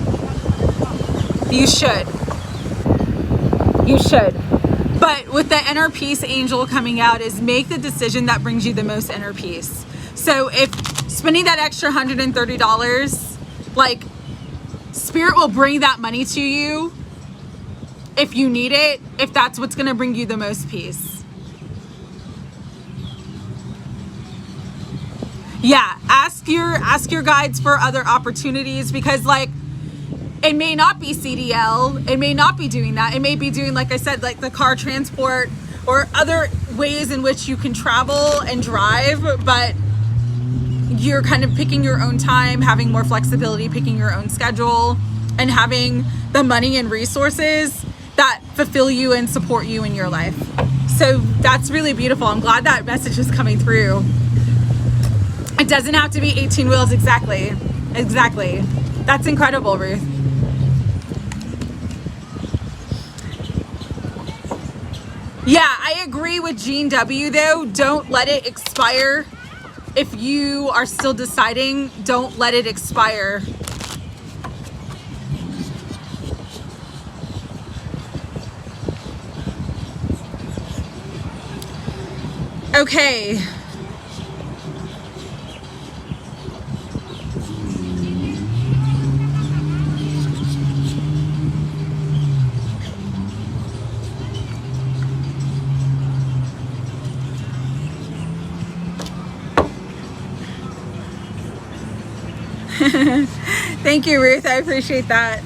you should. You should. But with the inner peace angel coming out is make the decision that brings you the most inner peace. So if spending that extra $130, like, Spirit will bring that money to you if you need it, if that's what's going to bring you the most peace. Yeah, ask your guides for other opportunities, because like, it may not be CDL, it may not be doing that, it may be doing, like I said, like the car transport or other ways in which you can travel and drive, but you're kind of picking your own time, having more flexibility, picking your own schedule, and having the money and resources that fulfill you and support you in your life. So that's really beautiful. I'm glad that message is coming through. It doesn't have to be 18 wheels. Exactly. That's incredible, Ruth. Yeah, I agree with Jean W though. Don't let it expire. If you are still deciding, don't let it expire. Okay. Thank you, Ruth. I appreciate that.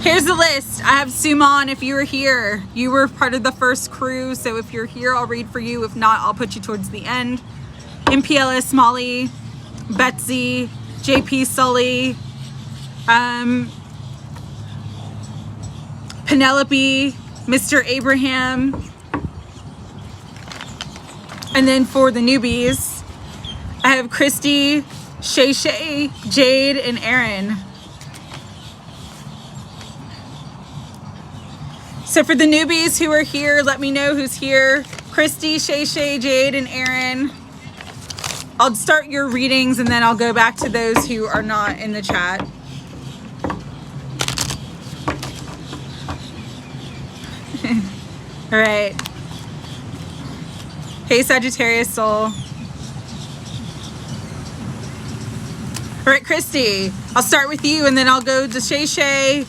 Here's the list. I have Suman. If you were here, you were part of the first crew. So if you're here, I'll read for you. If not, I'll put you towards the end. MPLS Molly, Betsy, JP Sully, Penelope, Mr. Abraham. And then for the newbies, I have Christy, Shay Shay, Jade, and Aaron. So for the newbies who are here, let me know who's here. Christy, Shay Shay, Jade, and Aaron. I'll start your readings and then I'll go back to those who are not in the chat. All right. Hey, Sagittarius soul. All right, Christy, I'll start with you and then I'll go to Shay Shay.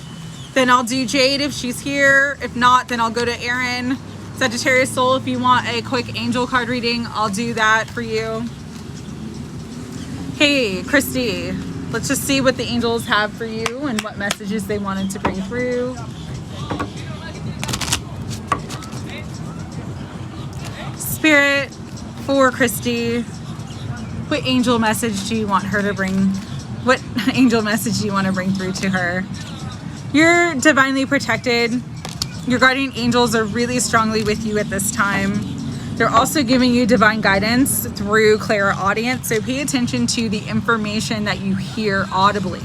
Then I'll do Jade if she's here. If not, then I'll go to Aaron. Sagittarius soul, if you want a quick angel card reading, I'll do that for you. Hey, Christy, let's just see what the angels have for you and what messages they wanted to bring through. Spirit, for Christy, what angel message do you want her to bring? What angel message do you want to bring through to her? You're divinely protected. Your guardian angels are really strongly with you at this time. They're also giving you divine guidance through clairaudience, so pay attention to the information that you hear audibly.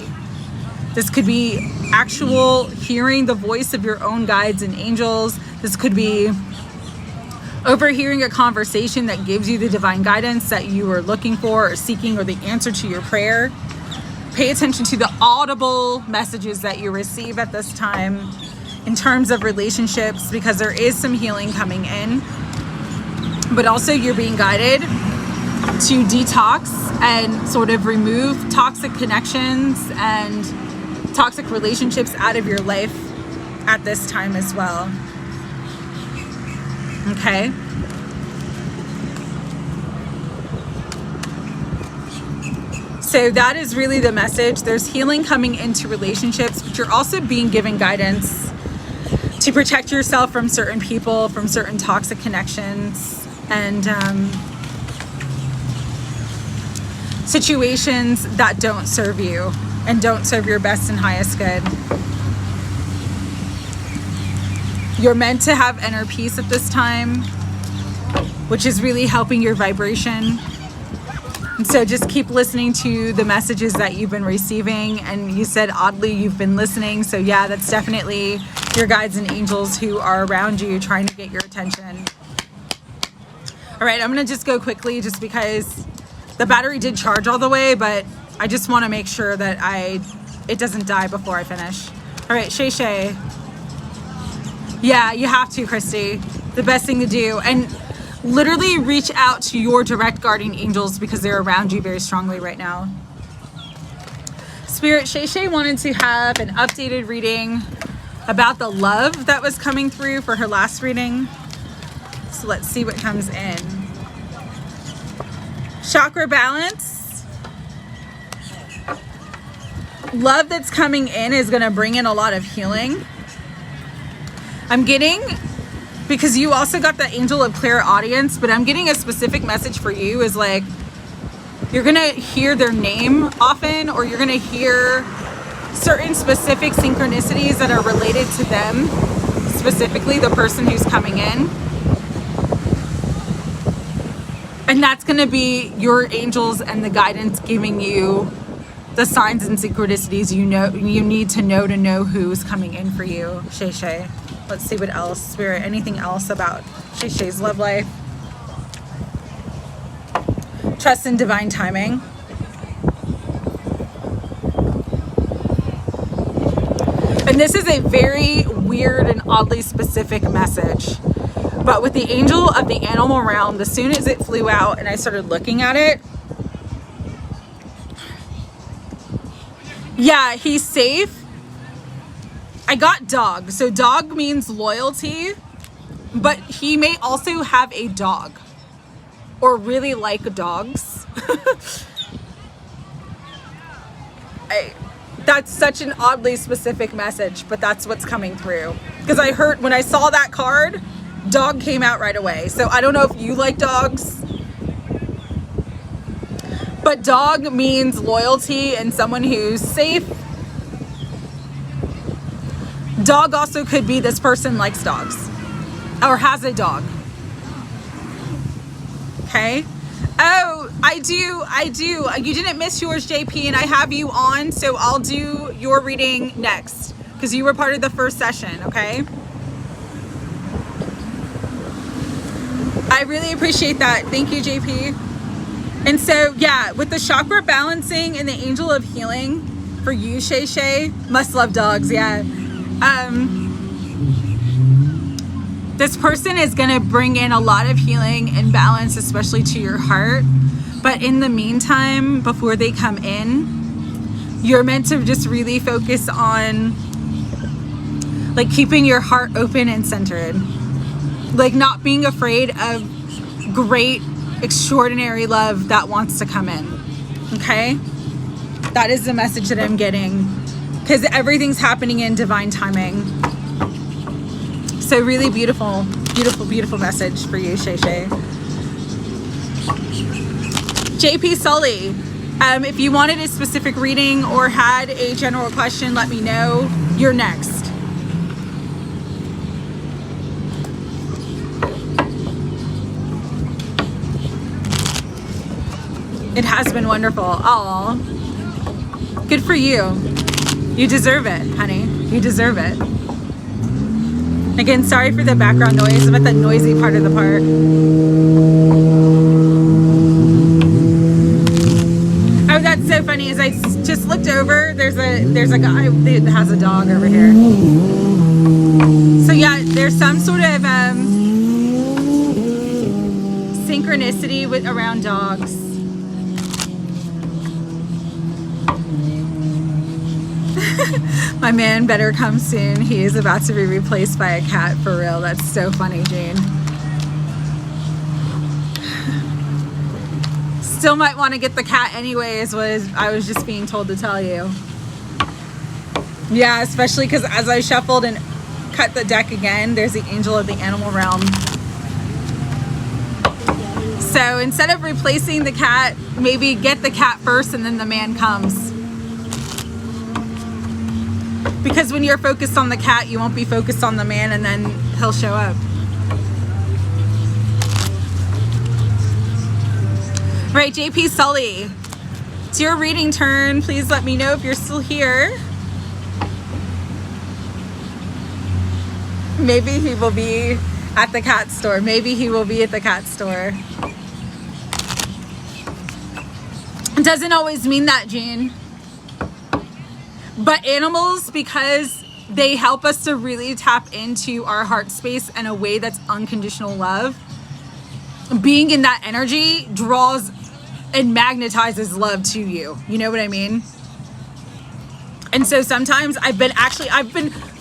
This could be actual hearing the voice of your own guides and angels. This could be overhearing a conversation that gives you the divine guidance that you are looking for or seeking, or the answer to your prayer. Pay attention to the audible messages that you receive at this time in terms of relationships, because there is some healing coming in, but also you're being guided to detox and sort of remove toxic connections and toxic relationships out of your life at this time as well. Okay. So that is really the message. There's healing coming into relationships, but you're also being given guidance to protect yourself from certain people, from certain toxic connections, and situations that don't serve you and don't serve your best and highest good. You're meant to have inner peace at this time, which is really helping your vibration. And so just keep listening to the messages that you've been receiving. And you said oddly you've been listening. So yeah, that's definitely your guides and angels who are around you trying to get your attention. All right, I'm gonna just go quickly just because the battery did charge all the way, but I just wanna make sure that it doesn't die before I finish. All right, Shay Shay. Yeah, you have to, Christy. The best thing to do. And literally reach out to your direct guardian angels because they're around you very strongly right now. Spirit, Shay Shay wanted to have an updated reading about the love that was coming through for her last reading. So let's see what comes in. Chakra balance. Love that's coming in is going to bring in a lot of healing. I'm getting, because you also got the angel of clairaudience, but I'm getting a specific message for you is like, you're going to hear their name often, or you're going to hear certain specific synchronicities that are related to them, specifically the person who's coming in. And that's going to be your angels and the guidance giving you the signs and synchronicities you need to know who's coming in for you, Shay Shay. Let's see what else, Spirit, anything else about Shay Shay's love life. Trust in divine timing. And this is a very weird and oddly specific message. But with the angel of the animal realm, as soon as it flew out and I started looking at it, yeah, he's safe. I got dog. So dog means loyalty, but he may also have a dog or really like dogs. That's such an oddly specific message, but that's what's coming through. Because I heard when I saw that card, dog came out right away. So I don't know if you like dogs, but dog means loyalty and someone who's safe. Dog also could be this person likes dogs or has a dog. Okay. Oh, I do. You didn't miss yours, JP, and I have you on, so I'll do your reading next because you were part of the first session, okay? I really appreciate that. Thank you, JP. And so, yeah, with the chakra balancing and the angel of healing for you, Shay Shay, must love dogs, yeah. This person is going to bring in a lot of healing and balance, especially to your heart. But in the meantime, before they come in, you're meant to just really focus on like keeping your heart open and centered. Like not being afraid of great, extraordinary love that wants to come in. Okay? That is the message that I'm getting. Because everything's happening in divine timing. So really beautiful, beautiful, beautiful message for you, Shay Shay. JP Sully, if you wanted a specific reading or had a general question, let me know. You're next. It has been wonderful. Aw. Good for you. You deserve it, honey. You deserve it. Again, sorry for the background noise. I'm at the noisy part of the park. Oh, that's so funny. As I just looked over, there's a guy that has a dog over here. So yeah, there's some sort of synchronicity around dogs. My man better come soon. He is about to be replaced by a cat, for real. That's so funny, Jane. Still might want to get the cat anyways, I was just being told to tell you. Yeah, especially because as I shuffled and cut the deck again, there's the angel of the animal realm. So instead of replacing the cat, maybe get the cat first and then the man comes. Because when you're focused on the cat, you won't be focused on the man, and then he'll show up. Right, JP Sully, it's your reading turn. Please let me know if you're still here. Maybe he will be At the cat store. Maybe he will be at the cat store. It doesn't always mean that, Jean. But animals, because they help us to really tap into our heart space in a way that's unconditional love, being in that energy draws and magnetizes love to you. You know what I mean? And so sometimes I've been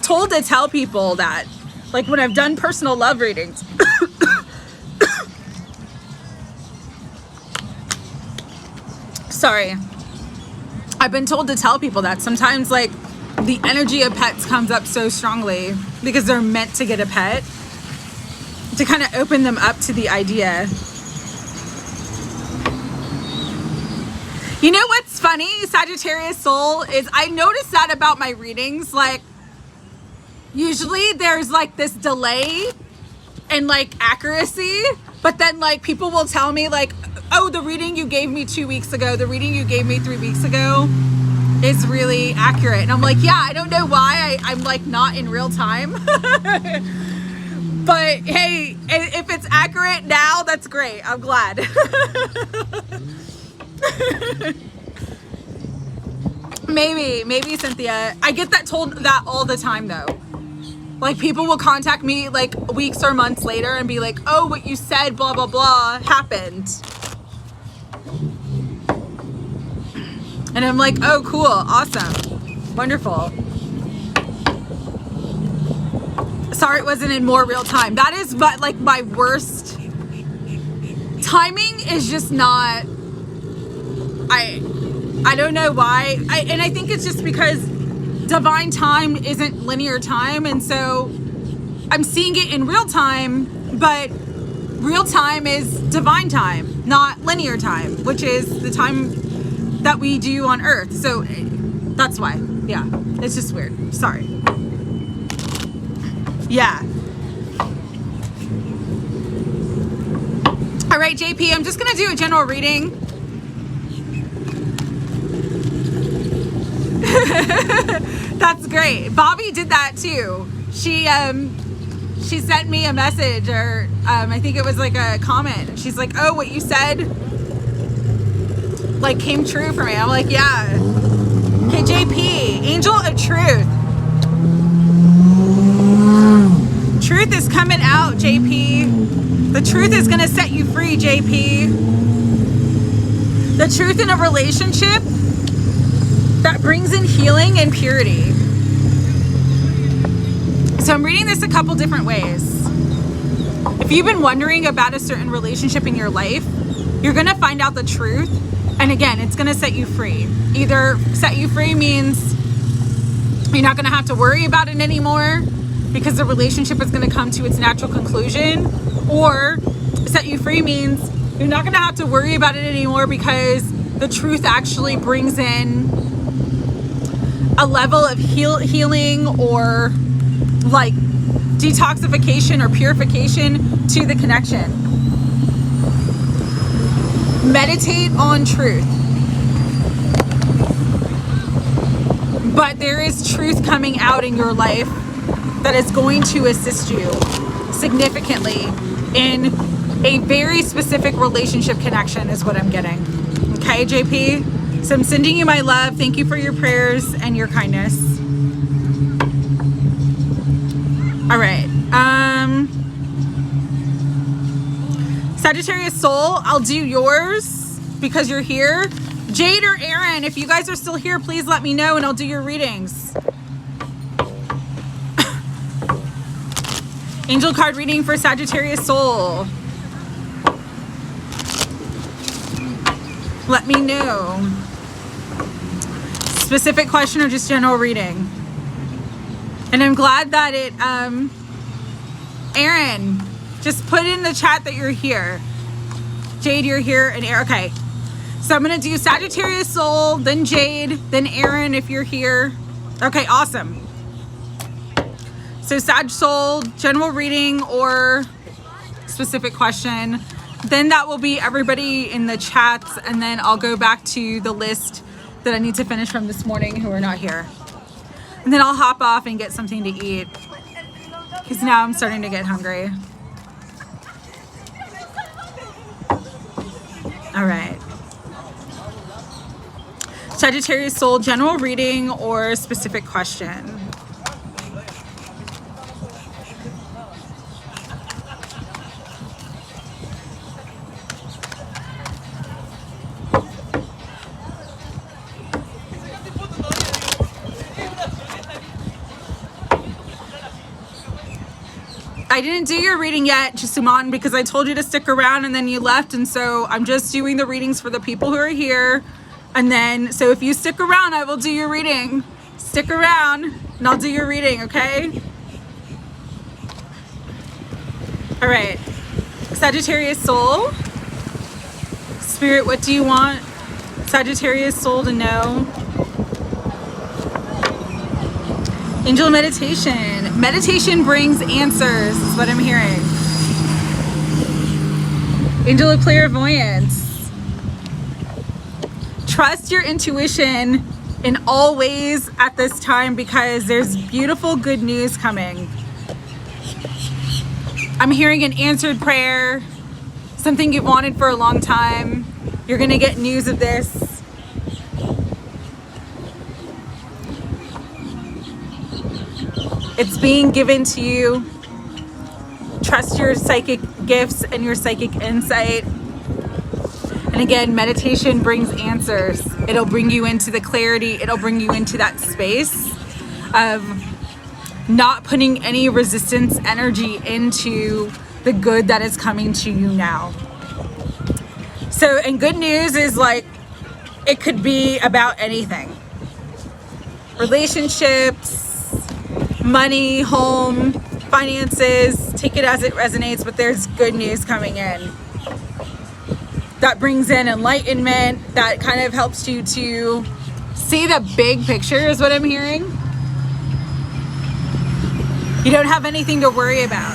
told to tell people that, like when I've done personal love readings, sorry, I've been told to tell people that sometimes like the energy of pets comes up so strongly because they're meant to get a pet, to kind of open them up to the idea. You know what's funny, Sagittarius soul, is I noticed that about my readings. Like usually there's like this delay in like accuracy, but then like people will tell me like, oh, the reading you gave me 2 weeks ago, the reading you gave me 3 weeks ago is really accurate. And I'm like, yeah, I don't know why I'm like not in real time. But hey, if it's accurate now, that's great. I'm glad. Maybe Cynthia. I get that told that all the time though. Like people will contact me like weeks or months later and be like, oh, what you said, blah, blah, blah, happened. And I'm like, oh, cool, awesome, wonderful. Sorry it wasn't in more real time. That is but like my worst. Timing is just not, I don't know why. And I think it's just because divine time isn't linear time. And so I'm seeing it in real time, but real time is divine time, not linear time, which is the time that we do on Earth. So that's why. Yeah, it's just weird. Sorry. Yeah. All right, JP, I'm just gonna do a general reading. That's great. Bobby did that too. She sent me a message, or I think it was like a comment. She's like, oh, what you said like came true for me. I'm like, yeah. Okay, JP, angel of truth. Truth is coming out, JP. The truth is gonna set you free, JP. The truth in a relationship that brings in healing and purity. So I'm reading this a couple different ways. If you've been wondering about a certain relationship in your life, you're gonna find out the truth. And again, it's gonna set you free. Either set you free means you're not gonna have to worry about it anymore because the relationship is gonna come to its natural conclusion, or set you free means you're not gonna have to worry about it anymore because the truth actually brings in a level of healing or like detoxification or purification to the connection. Meditate on truth. But there is truth coming out in your life that is going to assist you significantly in a very specific relationship connection is what I'm getting. Okay, JP? So I'm sending you my love. Thank you for your prayers and your kindness. All right. Sagittarius soul, I'll do yours because you're here. Jade or Aaron, if you guys are still here, please let me know and I'll do your readings. Angel card reading for Sagittarius soul. Let me know. Specific question or just general reading? And I'm glad that it, Aaron, just put in the chat that you're here. Jade, you're here, and Aaron, okay. So I'm gonna do Sagittarius soul, then Jade, then Aaron if you're here. Okay, awesome. So Sag soul, general reading or specific question. Then that will be everybody in the chats, and then I'll go back to the list that I need to finish from this morning who are not here. And then I'll hop off and get something to eat because now I'm starting to get hungry. All right. Sagittarius soul, general reading or specific question? I didn't do your reading yet, Jisuman, because I told you to stick around and then you left, and so I'm just doing the readings for the people who are here. And then, so if you stick around, I will do your reading. Stick around and I'll do your reading, okay? All right. Sagittarius soul. Spirit, what do you want Sagittarius soul to know? Angel meditation. Meditation brings answers, is what I'm hearing. Angel of clairvoyance. Trust your intuition in all ways at this time because there's beautiful good news coming. I'm hearing an answered prayer, something you've wanted for a long time. You're gonna get news of this. It's being given to you. Trust your psychic gifts and your psychic insight. And again, meditation brings answers. It'll bring you into the clarity. It'll bring you into that space of not putting any resistance energy into the good that is coming to you now. So, and good news is like, it could be about anything. Relationships, money, home, finances, take it as it resonates, but there's good news coming in. That brings in enlightenment, that kind of helps you to see the big picture is what I'm hearing. You don't have anything to worry about.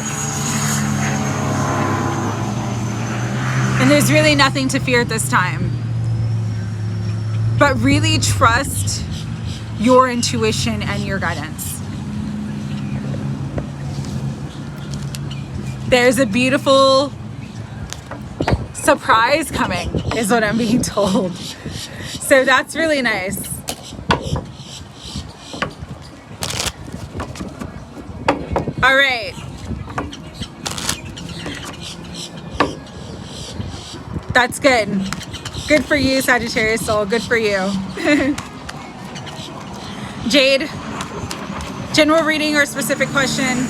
And there's really nothing to fear at this time. But really trust your intuition and your guidance. There's a beautiful surprise coming, is what I'm being told. So that's really nice. All right. That's good. Good for you, Sagittarius soul. Good for you. Jade, general reading or specific question?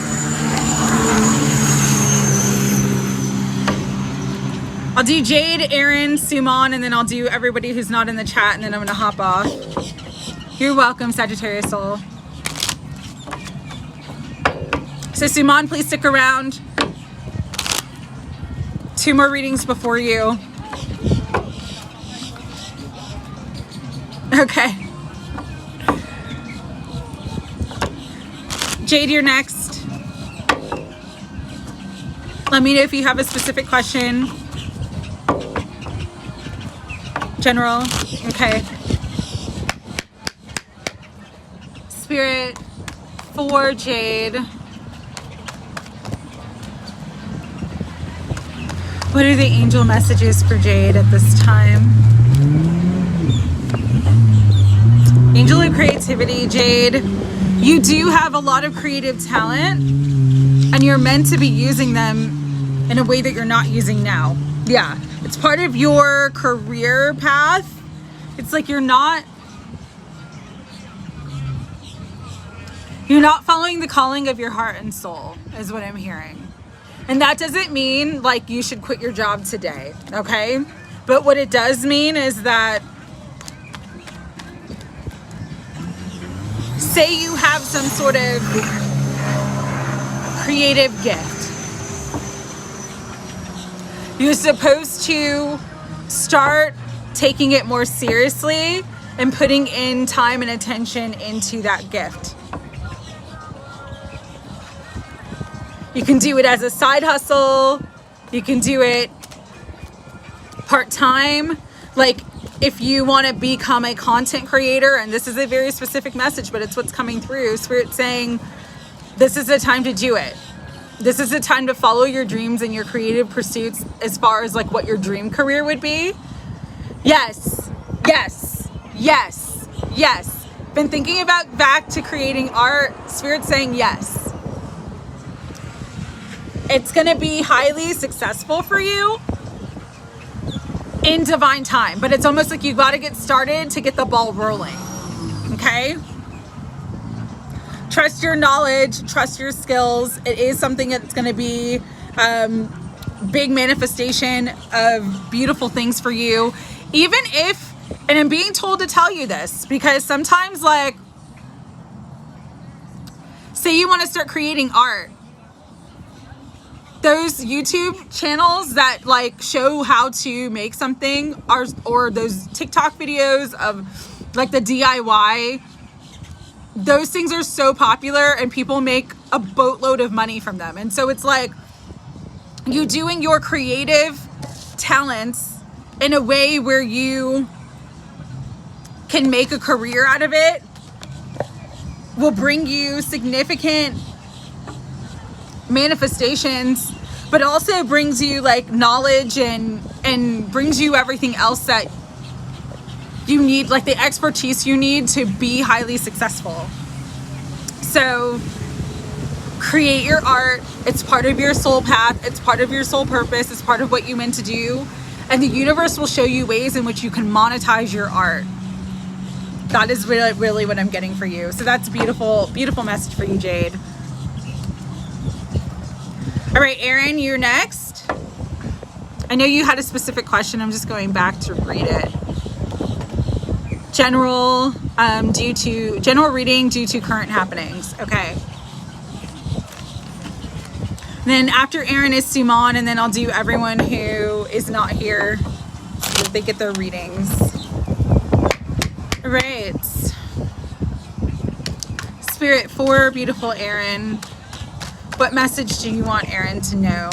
I'll do Jade, Aaron, Suman, and then I'll do everybody who's not in the chat, and then I'm gonna hop off. You're welcome, Sagittarius soul. So Suman, please stick around. 2 more readings before you. Okay. Jade, you're next. Let me know if you have a specific question. General, okay. Spirit for Jade. What are the angel messages for Jade at this time? Angel of creativity, Jade. You do have a lot of creative talent and you're meant to be using them in a way that you're not using now. Yeah, it's part of your career path. It's like you're not following the calling of your heart and soul, is what I'm hearing. And that doesn't mean like you should quit your job today, okay? But what it does mean is that, say you have some sort of creative gift. You're supposed to start taking it more seriously and putting in time and attention into that gift. You can do it as a side hustle. You can do it part-time. Like if you want to become a content creator, and this is a very specific message, but it's what's coming through. Spirit saying, this is the time to do it. This is the time to follow your dreams and your creative pursuits as far as like what your dream career would be. Yes, yes, yes, yes. Been thinking about back to creating art. Spirit's saying yes. It's going to be highly successful for you in divine time, but it's almost like you got to get started to get the ball rolling. Okay? Trust your knowledge, trust your skills. It is something that's going to be big manifestation of beautiful things for you. Even if, and I'm being told to tell you this because sometimes, like, say you want to start creating art, those YouTube channels that like show how to make something or those TikTok videos of like the DIY, those things are so popular and people make a boatload of money from them. And so it's like you doing your creative talents in a way where you can make a career out of it will bring you significant manifestations, but also brings you like knowledge and brings you everything else that you need, like the expertise you need to be highly successful. So create your art. It's part of your soul path. It's part of your soul purpose. It's part of what you meant to do. And the universe will show you ways in which you can monetize your art. That is really, really what I'm getting for you. So that's beautiful, beautiful message for you, Jade. All right, Erin, you're next. I know you had a specific question. I'm just going back to read it. General reading due to current happenings. Okay. And then after Erin is Suman, and then I'll do everyone who is not here so that they get their readings. All right. Spirit for beautiful Erin. What message do you want Erin to know?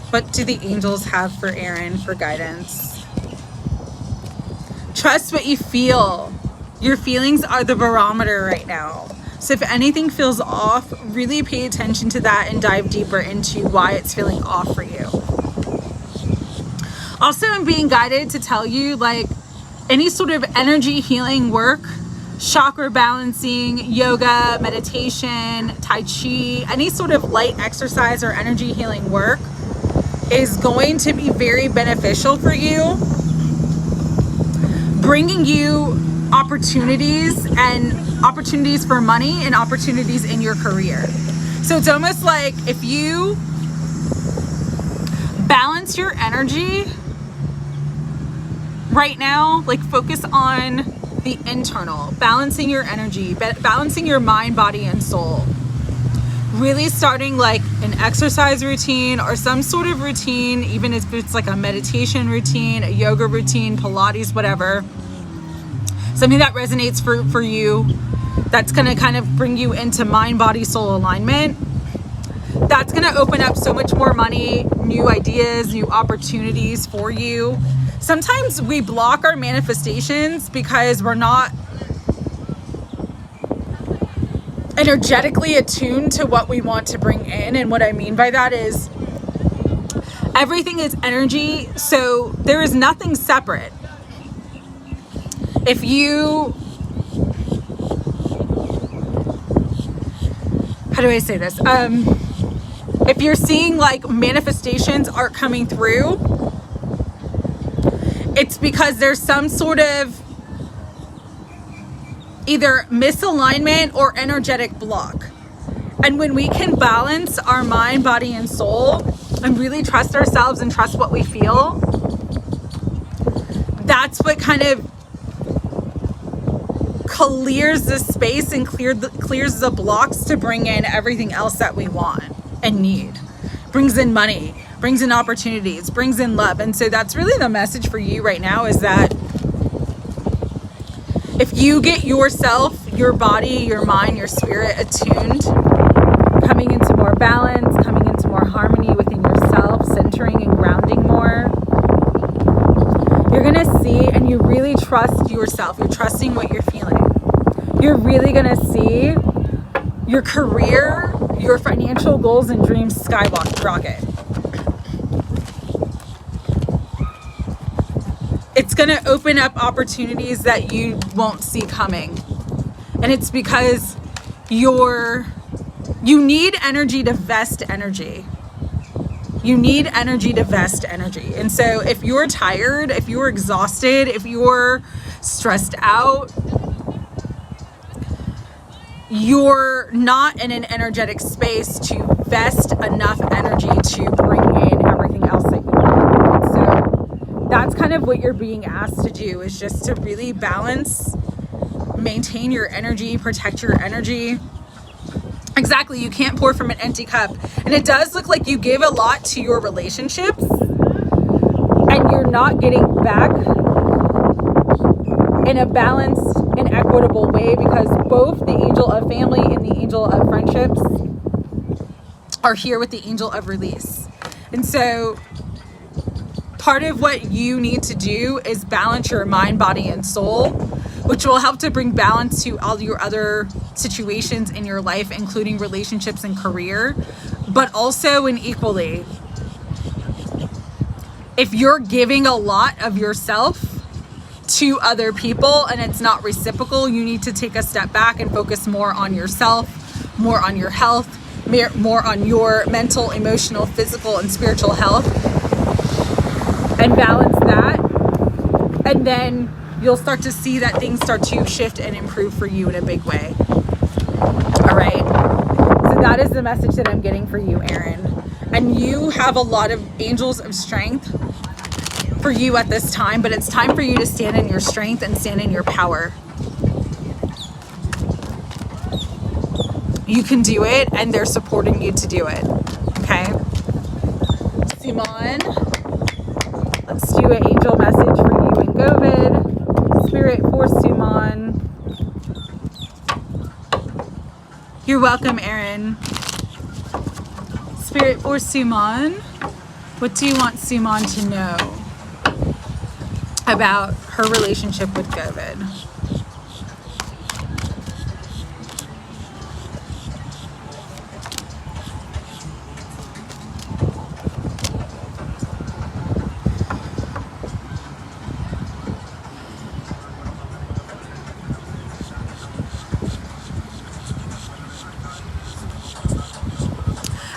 What do the angels have for Erin for guidance? Trust what you feel. Your feelings are the barometer right now. So if anything feels off, really pay attention to that and dive deeper into why it's feeling off for you. Also, I'm being guided to tell you, like, any sort of energy healing work, chakra balancing, yoga, meditation, tai chi, any sort of light exercise or energy healing work is going to be very beneficial for you, bringing you opportunities and opportunities for money and opportunities in your career. So it's almost like if you balance your energy right now, like focus on the internal, balancing your energy, balancing your mind, body, and soul. Really starting like an exercise routine or some sort of routine, even if it's like a meditation routine, a yoga routine, Pilates, whatever. Something that resonates for you, that's going to kind of bring you into mind, body, soul alignment. That's going to open up so much more money, new ideas, new opportunities for you. Sometimes we block our manifestations because we're not energetically attuned to what we want to bring in. And what I mean by that is everything is energy, so there is nothing separate. If you, how do I say this? If you're seeing like manifestations aren't coming through, it's because there's some sort of either misalignment or energetic block. And when we can balance our mind, body, and soul and really trust ourselves and trust what we feel, that's what kind of clears the space and clears the blocks to bring in everything else that we want and need. Brings in money, brings in opportunities, brings in love. And so that's really the message for you right now, is that if you get yourself, your body, your mind, your spirit attuned, coming into more balance, coming into more harmony within yourself, centering and grounding more, you're going to see, and you really trust yourself. You're trusting what you're feeling. You're really going to see your career, your financial goals and dreams skyrocket. it's going to open up opportunities that you won't see coming. And it's because you need energy to vest energy. You need energy to vest energy. And so if you're tired, if you're exhausted, if you're stressed out, you're not in an energetic space to vest enough energy to bring in everything else that you want. And so that's kind of what you're being asked to do, is just to really balance, maintain your energy, protect your energy. Exactly, you can't pour from an empty cup. And it does look like you give a lot to your relationships and you're not getting back in a balanced and equitable way, because both the angel of family and the angel of friendships are here with the angel of release. And so part of what you need to do is balance your mind, body, and soul, which will help to bring balance to all your other situations in your life, including relationships and career, but also in equally. If you're giving a lot of yourself to other people and it's not reciprocal, you need to take a step back and focus more on yourself, more on your health, more on your mental, emotional, physical, and spiritual health, and balance that. And then you'll start to see that things start to shift and improve for you in a big way. All right. So that is the message that I'm getting for you, Aaron. And you have a lot of angels of strength for you at this time, but it's time for you to stand in your strength and stand in your power. You can do it, and they're supporting you to do it. Okay? Simon, let's do an angel message for you and Govid. Spirit for Simon. You're welcome, Aaron. Spirit for Simon. What do you want Simon to know about her relationship with Govid?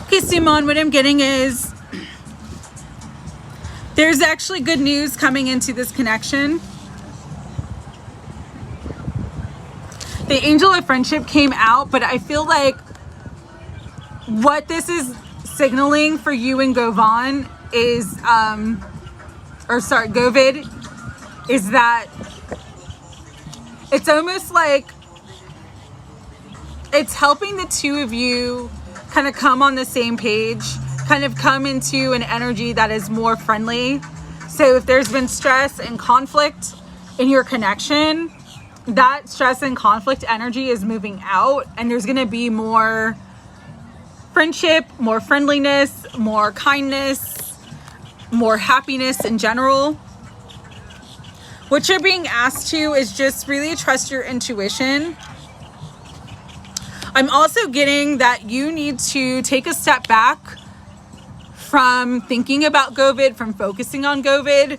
Okay, Simon, what I'm getting is there's actually good news coming into this connection. The angel of friendship came out, but I feel like what this is signaling for you and Govan is, Govid, is that it's almost like it's helping the two of you kind of come on the same page, kind of come into an energy that is more friendly. So if there's been stress and conflict in your connection, that stress and conflict energy is moving out, and there's going to be more friendship, more friendliness, more kindness, more happiness in general. What you're being asked to is just really trust your intuition. I'm also getting that you need to take a step back from thinking about Govid, from focusing on Govid,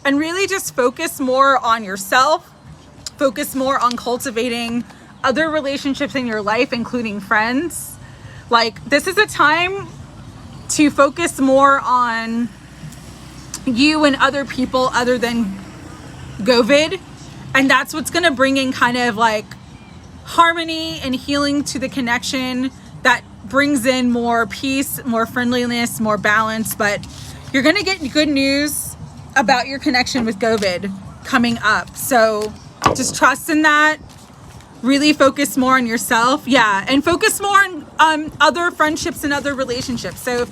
and really just focus more on yourself, focus more on cultivating other relationships in your life, including friends. Like, this is a time to focus more on you and other people other than Govid, and that's what's going to bring in kind of like harmony and healing to the connection, that brings in more peace, more friendliness, more balance. But you're going to get good news about your connection with Govid coming up. So just trust in that. Really focus more on yourself. Yeah. And focus more on other friendships and other relationships. So if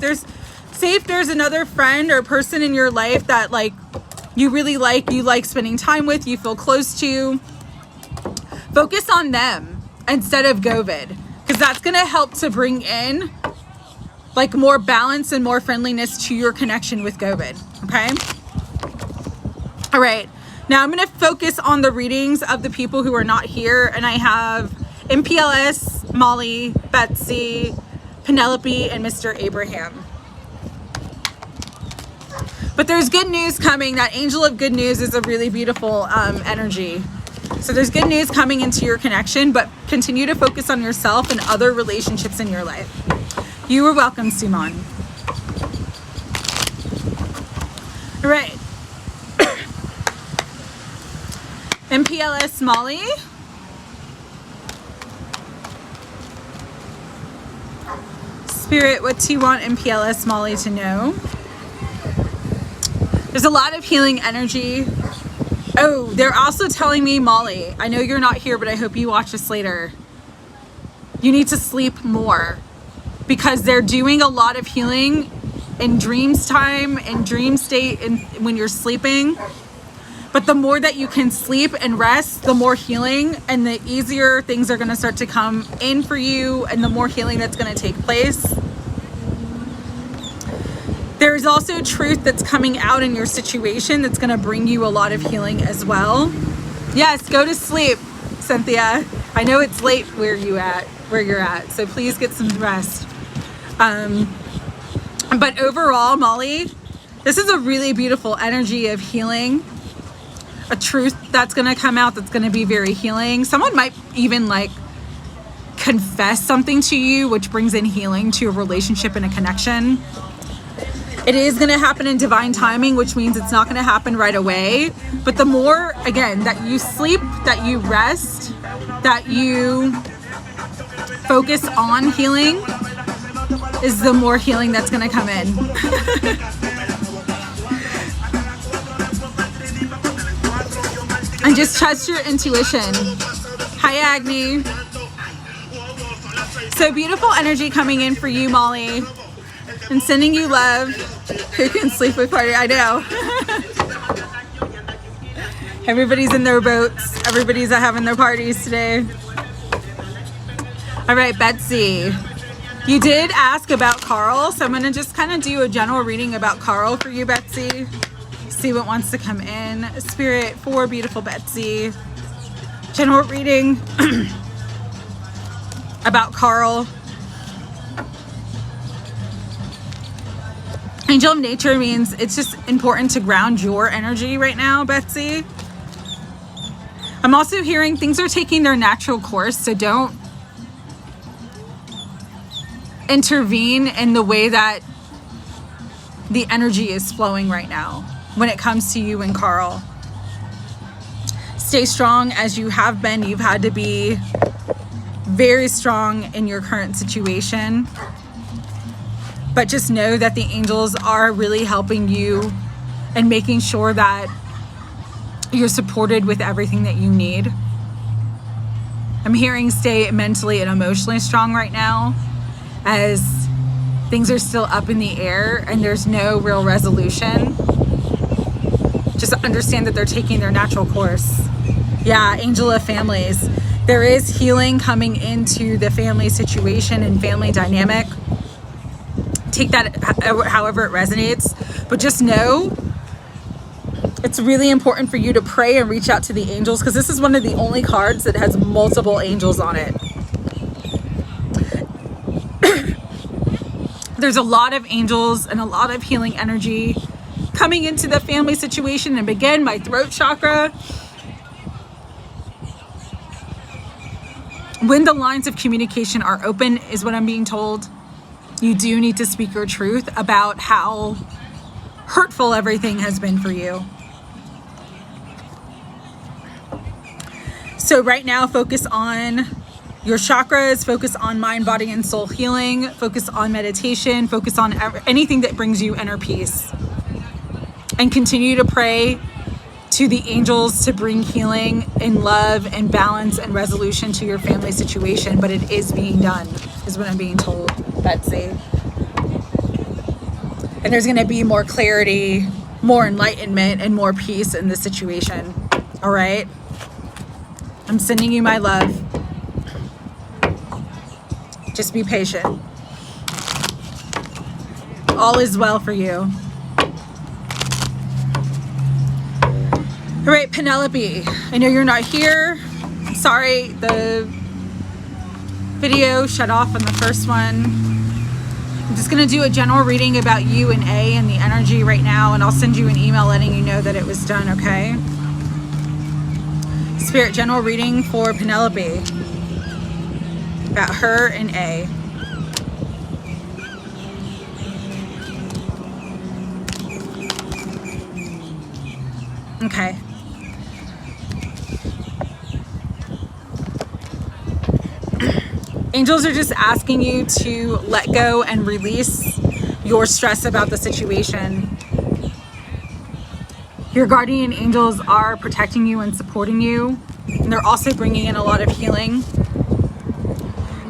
there's another friend or person in your life that like you really like, you like spending time with, you feel close to, focus on them instead of Govid, because that's going to help to bring in like more balance and more friendliness to your connection with Govid. Okay. All right. Now I'm going to focus on the readings of the people who are not here. And I have MPLS, Molly, Betsy, Penelope, and Mr. Abraham. But there's good news coming. That angel of good news is a really beautiful energy. So there's good news coming into your connection, but continue to focus on yourself and other relationships in your life. You are welcome, Suman. All right. MPLS Molly. Spirit, what do you want MPLS Molly to know? There's a lot of healing energy. Oh, they're also telling me, Molly, I know you're not here, but I hope you watch this later. You need to sleep more because they're doing a lot of healing in dreams time, in dream state, and when you're sleeping. But the more that you can sleep and rest, the more healing and the easier things are going to start to come in for you, and the more healing that's going to take place. There is also truth that's coming out in your situation that's going to bring you a lot of healing as well. Yes, go to sleep, Cynthia. I know it's late where you're at, so please get some rest. But overall, Molly, this is a really beautiful energy of healing. A truth that's going to come out that's going to be very healing. Someone might even like confess something to you, which brings in healing to a relationship and a connection. It is going to happen in divine timing, which means it's not going to happen right away. But the more, again, that you sleep, that you rest, that you focus on healing, is the more healing that's going to come in. And just trust your intuition. Hi, Agni. So beautiful energy coming in for you, Molly. And sending you love. Who can sleep with party? I know. Everybody's in their boats. Everybody's having their parties today. All right, Betsy. You did ask about Carl, so I'm going to just kind of do a general reading about Carl for you, Betsy. See what wants to come in. Spirit for beautiful Betsy. General reading about Carl. Angel of nature means it's just important to ground your energy right now, Betsy. I'm also hearing things are taking their natural course, so don't intervene in the way that the energy is flowing right now when it comes to you and Carl. Stay strong as you have been. You've had to be very strong in your current situation. But just know that the angels are really helping you and making sure that you're supported with everything that you need. I'm hearing stay mentally and emotionally strong right now as things are still up in the air and there's no real resolution. Just understand that they're taking their natural course. Yeah, angel of families. There is healing coming into the family situation and family dynamic. Take that however it resonates, but just know it's really important for you to pray and reach out to the angels, because this is one of the only cards that has multiple angels on it. There's a lot of angels and a lot of healing energy coming into the family situation. And again, my throat chakra, when the lines of communication are open, is what I'm being told. You do need to speak your truth about how hurtful everything has been for you. So right now, focus on your chakras, focus on mind, body, and soul healing, focus on meditation, focus on anything that brings you inner peace. And continue to pray to the angels to bring healing and love and balance and resolution to your family situation. But it is being done, is what I'm being told, Betsy. And there's going to be more clarity, more enlightenment, and more peace in the situation. All right? I'm sending you my love. Just be patient. All is well for you. All right, Penelope, I know you're not here. Sorry, the video shut off on the first one. I'm just going to do a general reading about you and A and the energy right now, and I'll send you an email letting you know that it was done, okay? Spirit, general reading for Penelope about her and A. Okay. Angels are just asking you to let go and release your stress about the situation. Your guardian angels are protecting you and supporting you, and they're also bringing in a lot of healing.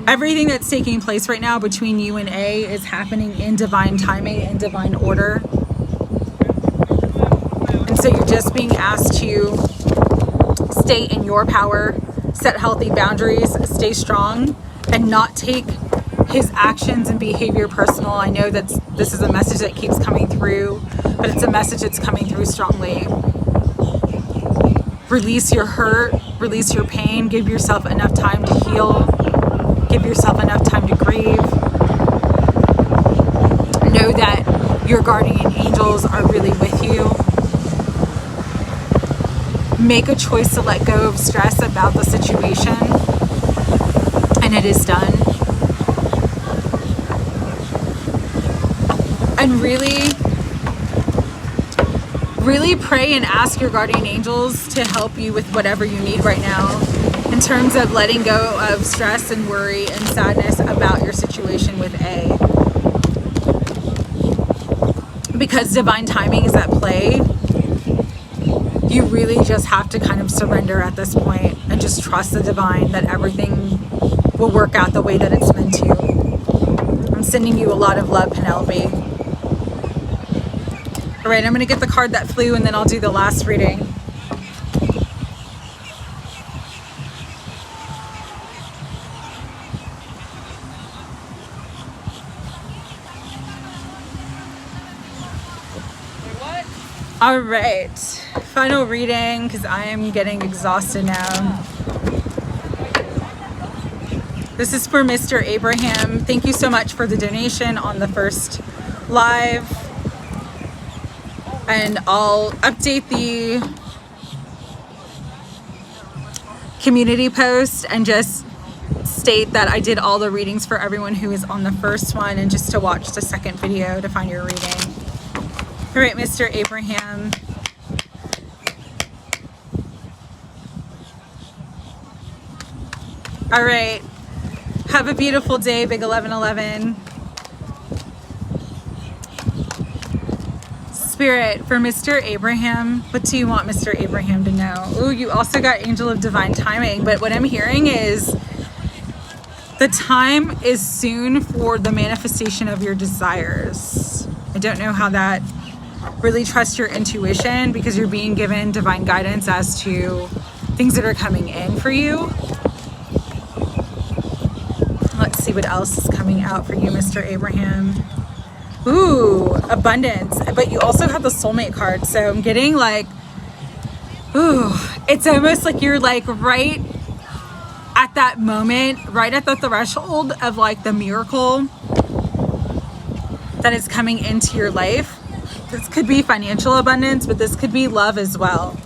Everything that's taking place right now between you and A is happening in divine timing and divine order. And so you're just being asked to stay in your power, set healthy boundaries, stay strong, and not take his actions and behavior personal. I know that this is a message that keeps coming through, but it's a message that's coming through strongly. Release your hurt, release your pain, give yourself enough time to heal, give yourself enough time to grieve. Know that your guardian angels are really with you. Make a choice to let go of stress about the situation, and it is done. And really pray and ask your guardian angels to help you with whatever you need right now in terms of letting go of stress and worry and sadness about your situation with A. Because divine timing is at play, you really just have to kind of surrender at this point and just trust the divine that everything will work out the way that it's meant to. I'm sending you a lot of love, Penelope. All right, I'm going to get the card that flew, and then I'll do the last reading. All right, final reading, because I am getting exhausted now. This is for Mr. Abraham. Thank you so much for the donation on the first live. And I'll update the community post and just state that I did all the readings for everyone who is on the first one, and just to watch the second video to find your reading. All right, Mr. Abraham. All right. Have a beautiful day, Big 1111. Spirit, for Mr. Abraham, what do you want Mr. Abraham to know? Ooh, you also got Angel of Divine Timing, but what I'm hearing is the time is soon for the manifestation of your desires. I don't know how that, really trust your intuition, because you're being given divine guidance as to things that are coming in for you. Let's see what else is coming out for you, Mr. Abraham. Ooh, abundance. But you also have the soulmate card. So I'm getting like, ooh, it's almost like you're like right at that moment, right at the threshold of like the miracle that is coming into your life. This could be financial abundance, but this could be love as well.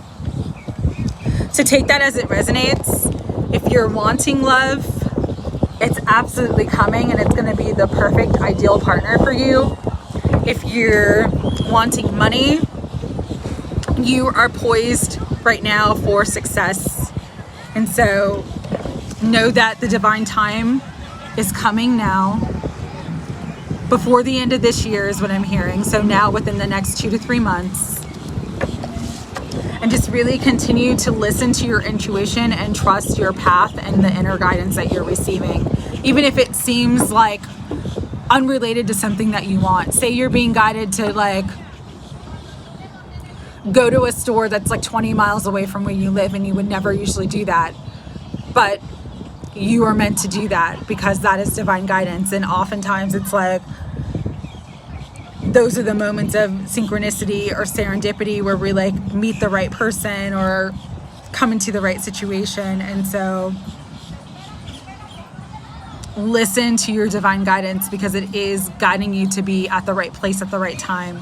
So take that as it resonates. If you're wanting love, it's absolutely coming, and it's going to be the perfect ideal partner for you. If you're wanting money, you are poised right now for success. And so know that the divine time is coming now. Before the end of this year is what I'm hearing. So now within the next 2 to 3 months. And just really continue to listen to your intuition and trust your path and the inner guidance that you're receiving. Even if it seems like unrelated to something that you want. Say you're being guided to like go to a store that's like 20 miles away from where you live, and you would never usually do that. But you are meant to do that because that is divine guidance. And oftentimes it's like those are the moments of synchronicity or serendipity where we like meet the right person or come into the right situation. And so listen to your divine guidance, because it is guiding you to be at the right place at the right time.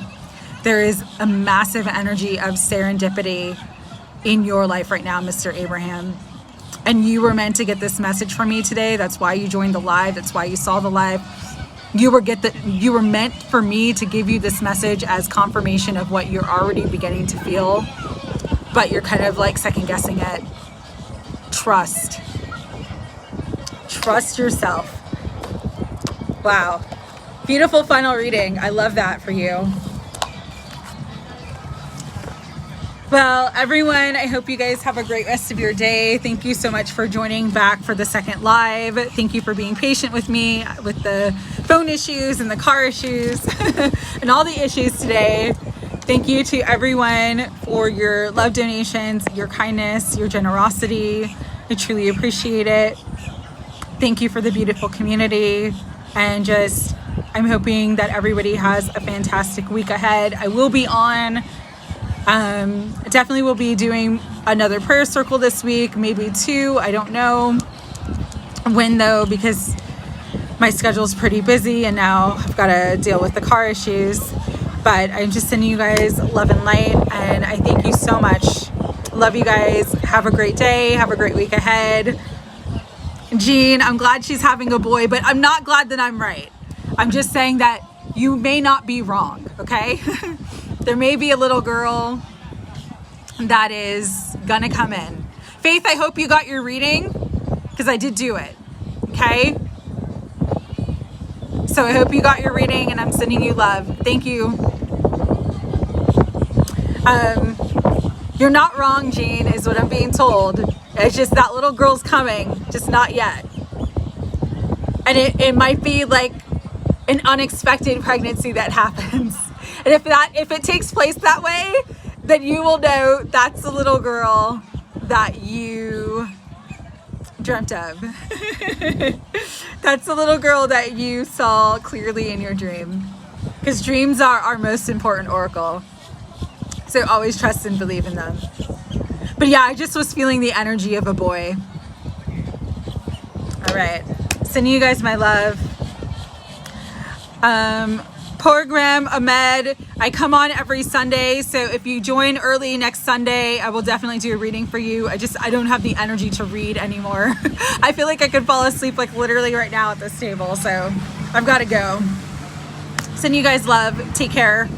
There is a massive energy of serendipity in your life right now, Mr. Abraham. And you were meant to get this message from me today. That's why you joined the live. That's why you saw the live. You were meant for me to give you this message as confirmation of what you're already beginning to feel, but you're kind of like second guessing it. Trust yourself. Wow. Beautiful final reading. I love that for you. Well, everyone, I hope you guys have a great rest of your day. Thank you so much for joining back for the second live. Thank you for being patient with me with the phone issues and the car issues and all the issues today. Thank you to everyone for your love donations, your kindness, your generosity. I truly appreciate it. Thank you for the beautiful community, and I'm hoping that everybody has a fantastic week ahead. I will be on, definitely will be doing another prayer circle this week, maybe 2. I don't know when though, because my schedule is pretty busy and now I've got to deal with the car issues. But I'm just sending you guys love and light, and I thank you so much. Love you guys. Have a great day. Have a great week ahead. Jean, I'm glad she's having a boy, but I'm not glad that I'm right. I'm just saying that you may not be wrong, okay? There may be a little girl that is gonna come in. Faith, I hope you got your reading, because I did do it, okay? So I hope you got your reading, and I'm sending you love. Thank you. You're not wrong, Jean, is what I'm being told. It's just that little girl's coming, just not yet. And it might be like an unexpected pregnancy that happens. And if it takes place that way, then you will know that's the little girl that you dreamt of. That's the little girl that you saw clearly in your dream. Because dreams are our most important oracle. So always trust and believe in them. But yeah, I just was feeling the energy of a boy. All right. Sending you guys my love. Program Ahmed, I come on every Sunday, so if you join early next Sunday, I will definitely do a reading for you. I don't have the energy to read anymore. I feel like I could fall asleep like literally right now at this table, so I've got to go. Send you guys love. Take care.